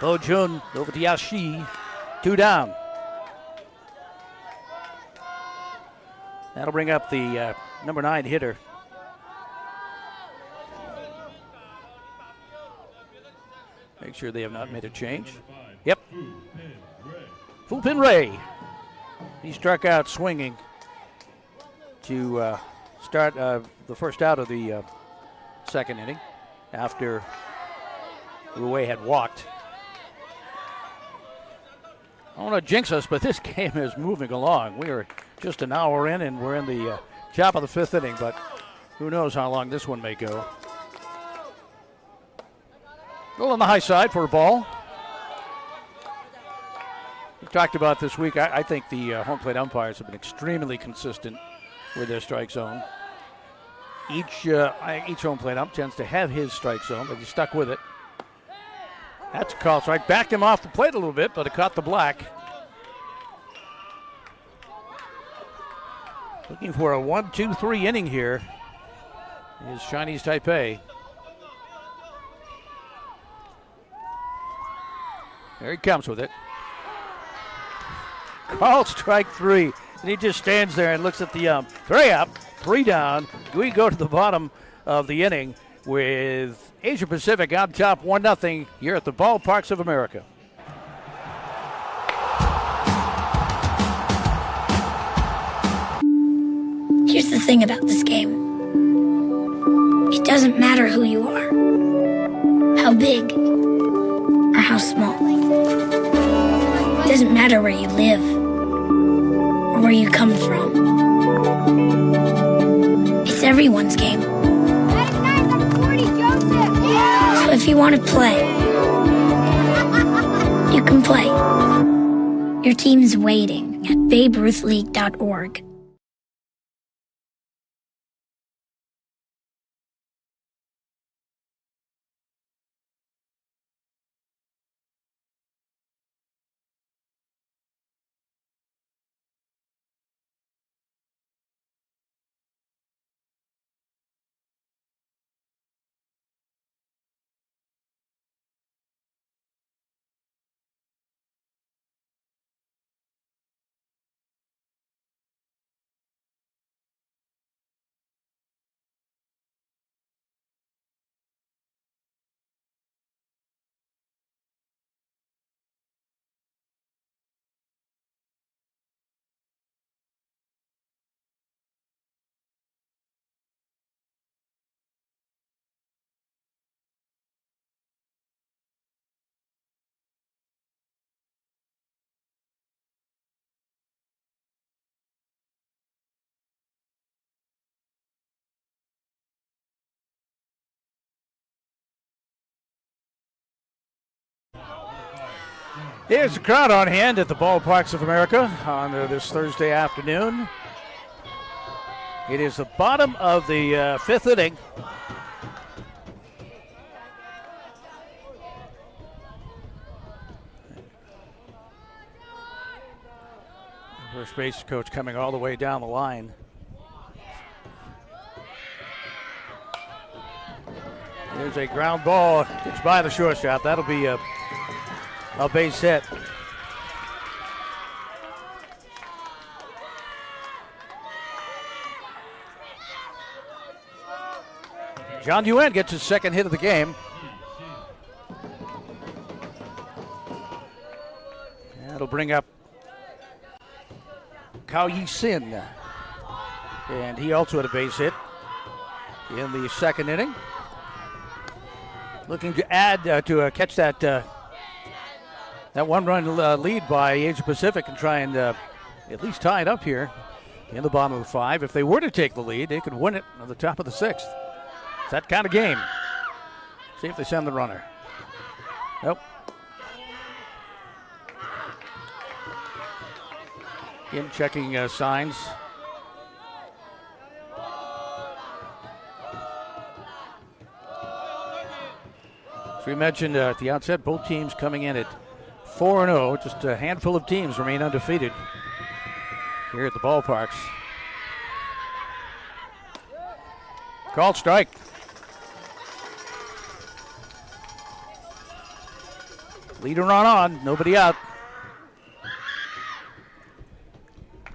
Bo Jun over to Yashi. 2 down. That'll bring up the number 9 hitter. Make sure they have not made a change. Yep. Fu Pin Ray. He struck out swinging to start the first out of the second inning after Rui had walked. I don't want to jinx us, but this game is moving along. We are just an hour in, and we're in the top of the fifth inning, but who knows how long this one may go. Go on the high side for a ball. We talked about this week. I think the home plate umpires have been extremely consistent with their strike zone. Each home plate ump tends to have his strike zone, but he's stuck with it. That's a call strike. Backed him off the plate a little bit, but it caught the black. Looking for a 1-2-3 inning here is Chinese Taipei. There he comes with it. Called strike 3. And he just stands there and looks at the ump. 3 up, 3 down. We go to the bottom of the inning with Asia Pacific on top 1-0 here at the ballparks of America. Here's the thing about this game. It doesn't matter who you are, how big or how small. It doesn't matter where you live or where you come from. It's everyone's game. So if you want to play, you can play. Your team's waiting at BabeRuthLeague.org. Here's the crowd on hand at the ballparks of America on this Thursday afternoon. It is the bottom of the fifth inning. First base coach coming all the way down the line. There's a ground ball. It's by the shortstop. That'll be a base hit. John Yuen gets his second hit of the game. That'll bring up Cao Yi-sin. And he also had a base hit in the second inning. Looking to add to catch that one-run lead by Asia Pacific and try and at least tie it up here in the bottom of the five. If they were to take the lead, they could win it on the top of the sixth. It's that kind of game. See if they send the runner. Nope. In checking signs. As we mentioned at the outset, both teams coming in at 4-0. Just a handful of teams remain undefeated here at the ballparks. Called strike. Leader on, nobody out.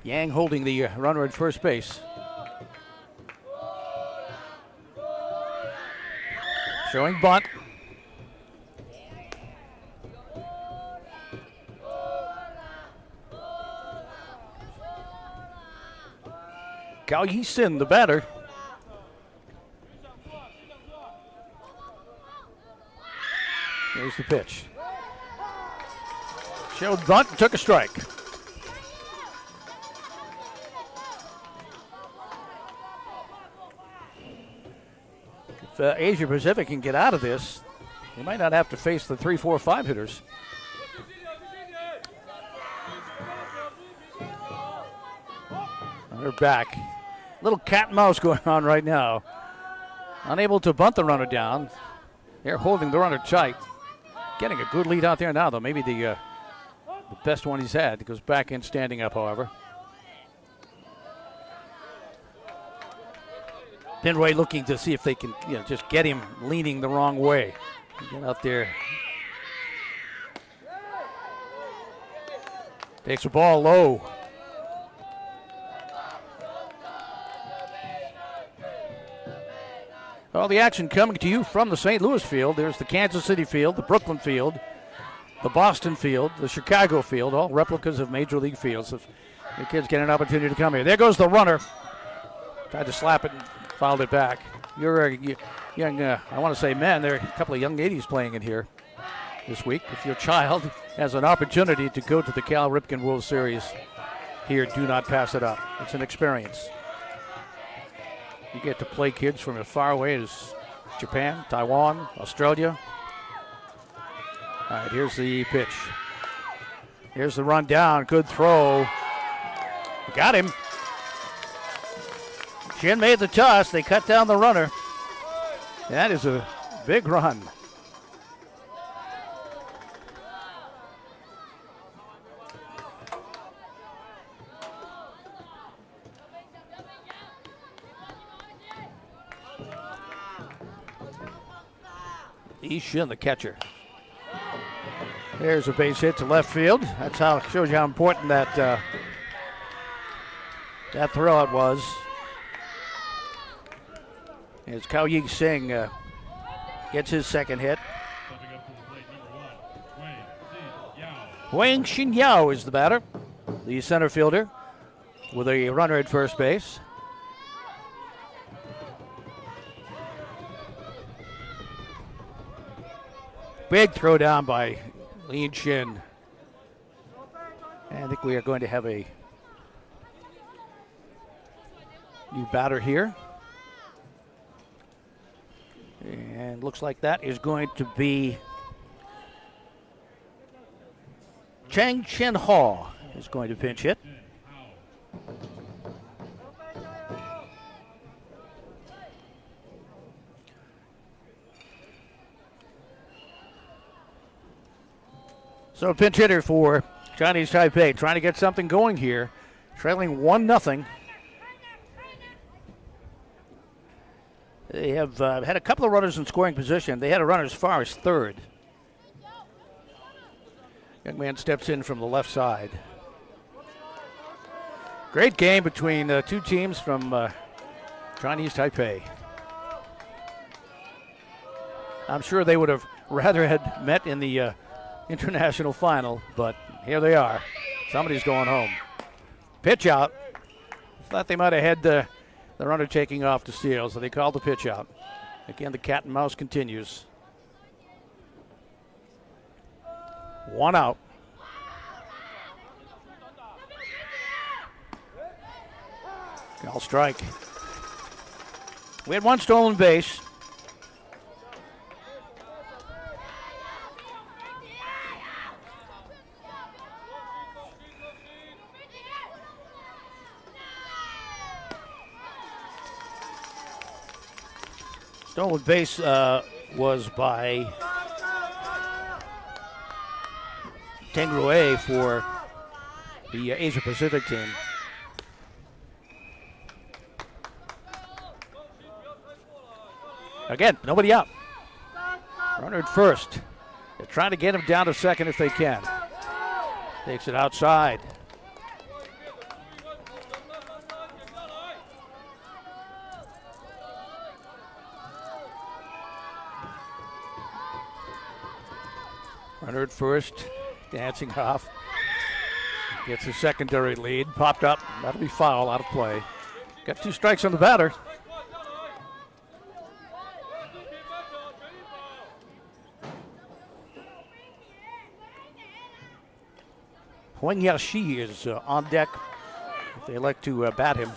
Yang holding the runner at first base. Showing bunt. Cao Yi-sin, the batter. Here's the pitch. Showed bunt and took a strike. If Asia Pacific can get out of this, they might not have to face the 3, 4, 5 hitters. They're back. Little cat and mouse going on right now. Unable to bunt the runner down. They're holding the runner tight. Getting a good lead out there now, though. Maybe the best one he's had. He goes back in standing up, however. Penway looking to see if they can, just get him leaning the wrong way. Get out there. Takes the ball low. All the action coming to you from the St. Louis field. There's the Kansas City field, the Brooklyn field, the Boston field, the Chicago field, all replicas of Major League fields. If the kids get an opportunity to come here. There goes the runner. Tried to slap it and fouled it back. You're young, I want to say men. There are a couple of young ladies playing in here this week. If your child has an opportunity to go to the Cal Ripken World Series here, do not pass it up. It's an experience. You get to play kids from as far away as Japan, Taiwan, Australia. All right, here's the pitch. Here's the run down. Good throw. Got him. Shin made the toss. They cut down the runner. That is a big run. Shin, the catcher. There's a base hit to left field. That's how it shows you how important that throw out was. As Cao Yi-sin gets his second hit. Wang Xin-yao is the batter, the center fielder, with a runner at first base. Big throw down by Lin Shin. And I think we are going to have a new batter here. And looks like that is going to be Chang Chen-ho is going to pinch hit. So a pinch hitter for Chinese Taipei, trying to get something going here. Trailing 1-0. They have had a couple of runners in scoring position. They had a runner as far as third. Young man steps in from the left side. Great game between two teams from Chinese Taipei. I'm sure they would have rather had met in the international final, but here they are. Somebody's going home. Pitch out. Thought they might have had the runner taking off to steal, so they called the pitch out. Again, the cat and mouse continues. 1 out. Call strike. We had 1 stolen base. Stolen base was by Teng Rue for the Asia Pacific team. Again, nobody out. Runner at first. They're trying to get him down to second if they can. Takes it outside. Runner at first, dancing off. Gets a secondary lead. Popped up. That'll be foul, out of play. Got 2 strikes on the batter. Huang Yashi is on deck if they like to bat him.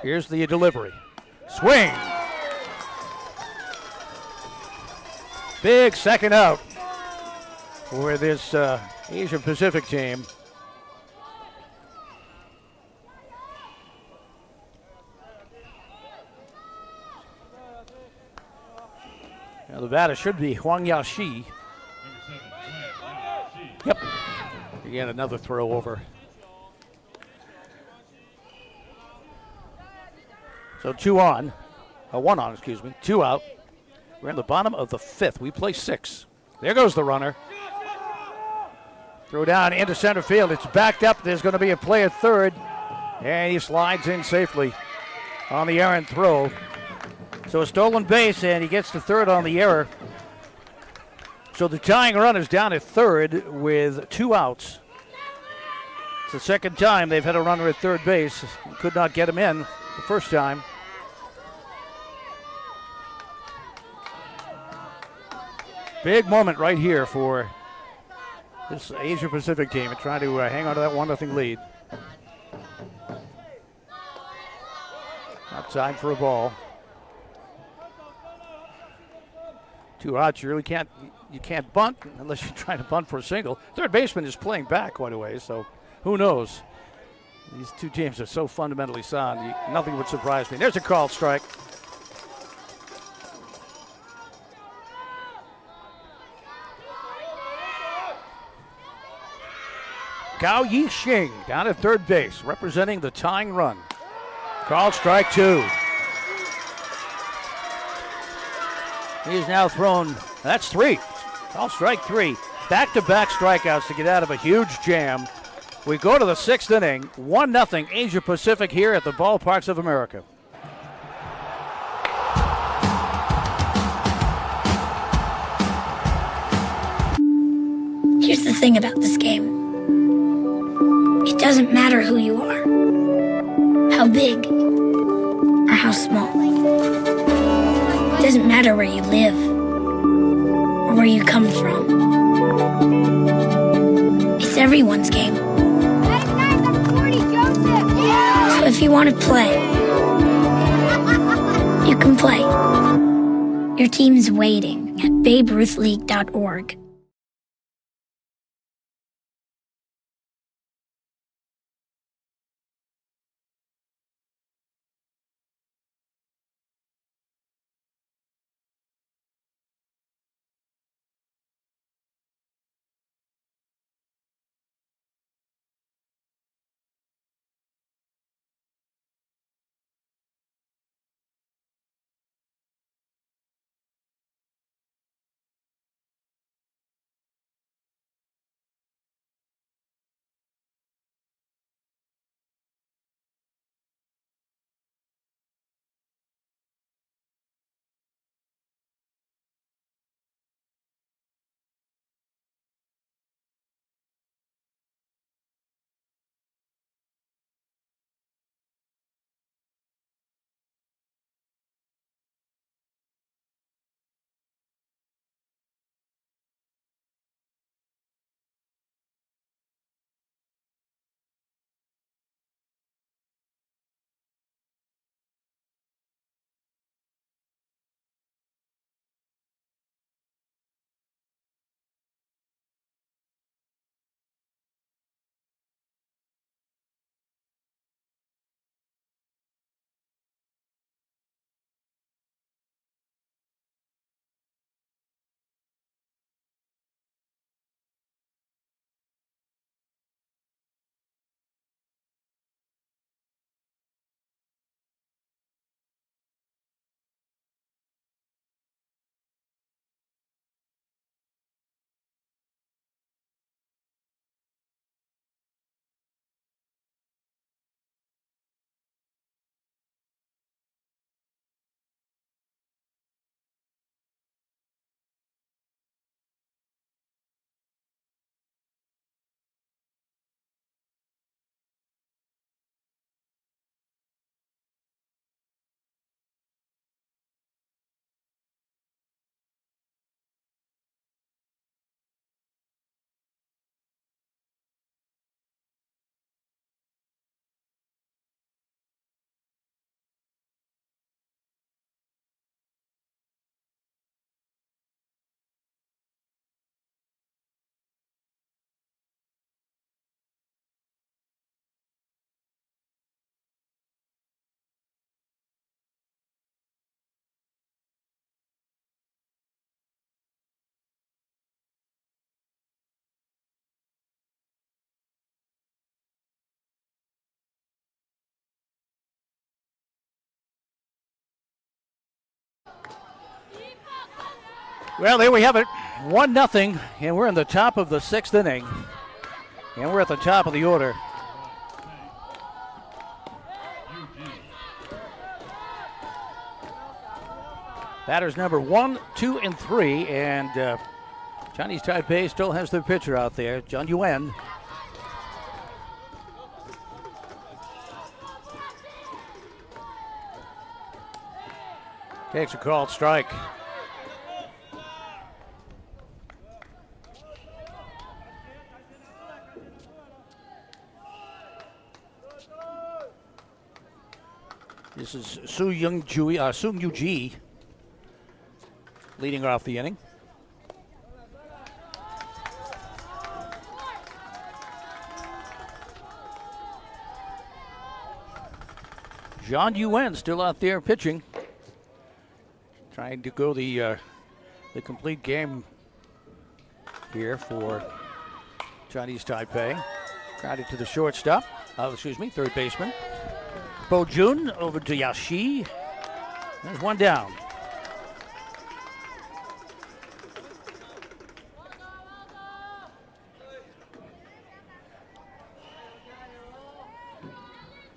Here's the delivery. Swing. Big second out for this Asia Pacific team. Now the batter should be Huang Yashi. Yep. Again, another throw over. So 2 on, 1 on, excuse me, 2 out. We're in the bottom of the 5th. We play 6. There goes the runner. Throw down into center field. It's backed up. There's going to be a play at third. And he slides in safely on the errant throw. So a stolen base, and he gets to third on the error. So the tying run is down at third with 2 outs. It's the second time they've had a runner at third base. Could not get him in the first time. Big moment right here for this Asia Pacific team, trying to hang on to that 1-0 lead. Outside for a ball. 2 outs, you really can't bunt unless you're trying to bunt for a single. Third baseman is playing back quite a ways, so who knows? These two teams are so fundamentally sound, nothing would surprise me. There's a called strike. Gao Yixing down at third base, representing the tying run. Called strike 2. He's now thrown, that's 3. Called strike 3. Back-to-back strikeouts to get out of a huge jam. We go to the 6th inning, 1-0 Asia Pacific here at the Ballparks of America. Here's the thing about this game. It doesn't matter who you are, how big or how small. It doesn't matter where you live or where you come from. It's everyone's game. So if you want to play, you can play. Your team's waiting at BabeRuthLeague.org. Well, there we have it. 1-0, and we're in the top of the 6th inning. And we're at the top of the order. Batters number 1, 2, and 3, and Chinese Taipei still has their pitcher out there, John Yuan. Takes a called strike. This is Sung Yu-ji leading off the inning. John Yuan still out there pitching, trying to go the complete game here for Chinese Taipei. Grounded to the shortstop. Third baseman. Bo Jun over to Yashi. There's one down.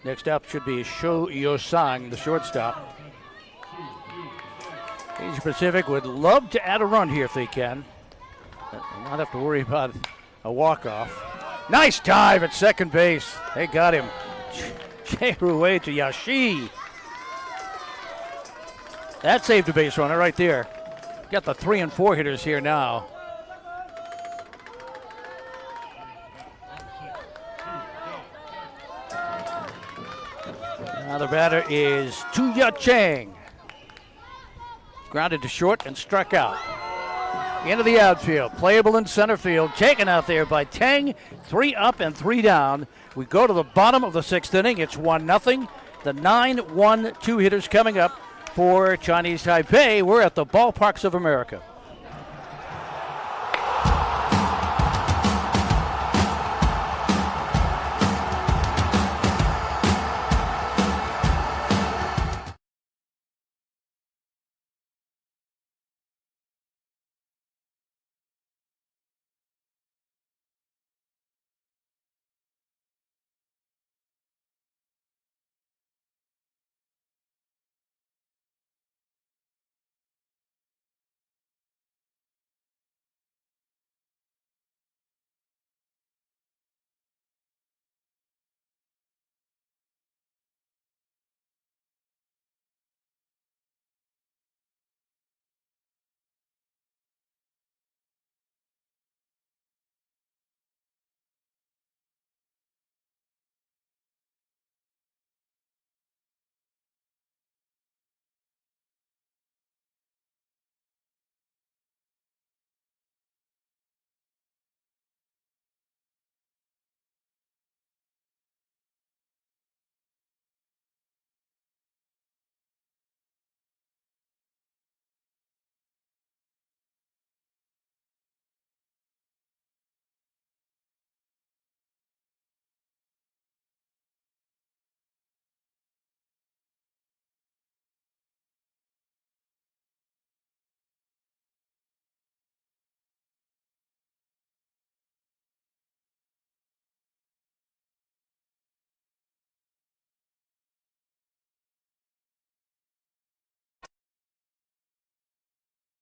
Next up should be Sho Yosang, the shortstop. Asia Pacific would love to add a run here if they can. Not have to worry about a walk-off. Nice dive at second base. They got him. Away to Yashi. That saved a base runner right there. Got the 3 and 4 hitters here now. Now the batter is Tuya Chang. Grounded to short and struck out. Into the outfield. Playable in center field. Taken out there by Tang. 3 up and 3 down. We go to the bottom of the 6th inning. It's 1-0. The 9-1-2 hitters coming up for Chinese Taipei. We're at the Ballparks of America.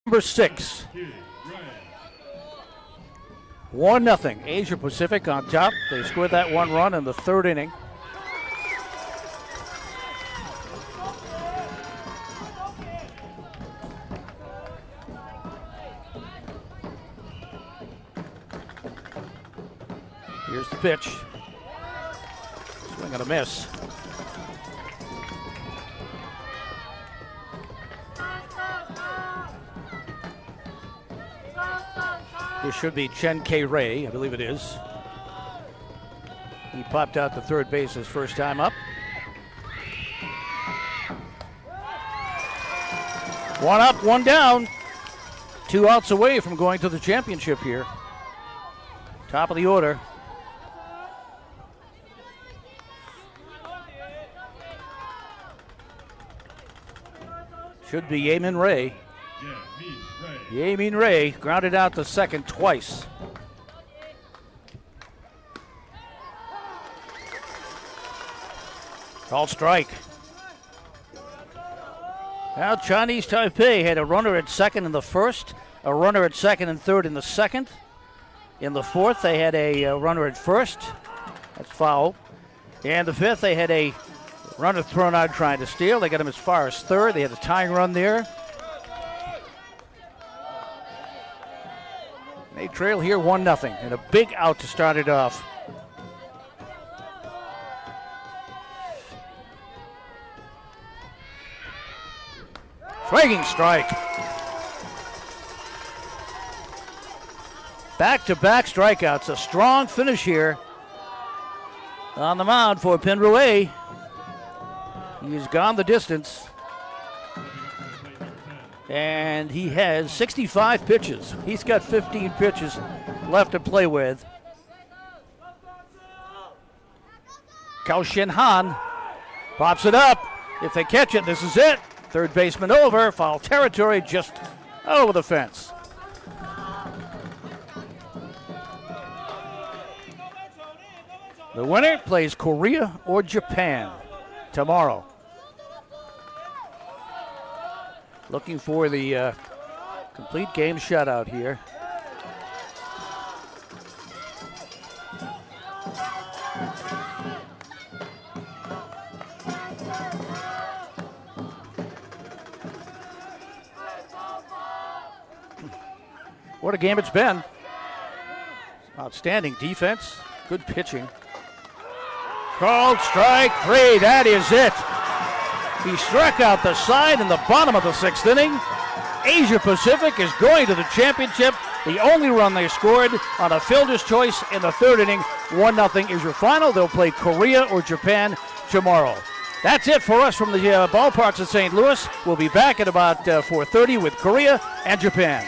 Number 6. 1-0. Asia Pacific on top. They scored that 1 run in the 3rd inning. Here's the pitch. Swing and a miss. This should be Chen K-Ray, I believe it is. He popped out to third base his first time up. 1 up, 1 down. 2 outs away from going to the championship here. Top of the order. Should be Yamin Ray. Ye-Min Ray grounded out the second twice. Called strike. Now Chinese Taipei had a runner at second in the first, a runner at second and third in the second. In the fourth, they had a runner at first. That's foul. And the fifth, they had a runner thrown out trying to steal. They got him as far as third. They had a tying run there. They trail here 1-0 and a big out to start it off. Swinging strike. Back-to-back strikeouts. A strong finish here on the mound for Penrue. He's gone the distance. And he has 65 pitches. He's got 15 pitches left to play with. Kao Shin Han pops it up. If they catch it, this is it. Third baseman over. Foul territory just over the fence. The winner plays Korea or Japan tomorrow. Looking for the complete game shutout here. What a game it's been. Outstanding defense, good pitching. Called strike three, that is it. He struck out the side in the bottom of the sixth inning. Asia Pacific is going to the championship. The only run they scored on a fielder's choice in the third inning. 1-0 is your final. They'll play Korea or Japan tomorrow. That's it for us from the ballparks in St. Louis. We'll be back at about 4:30 with Korea and Japan.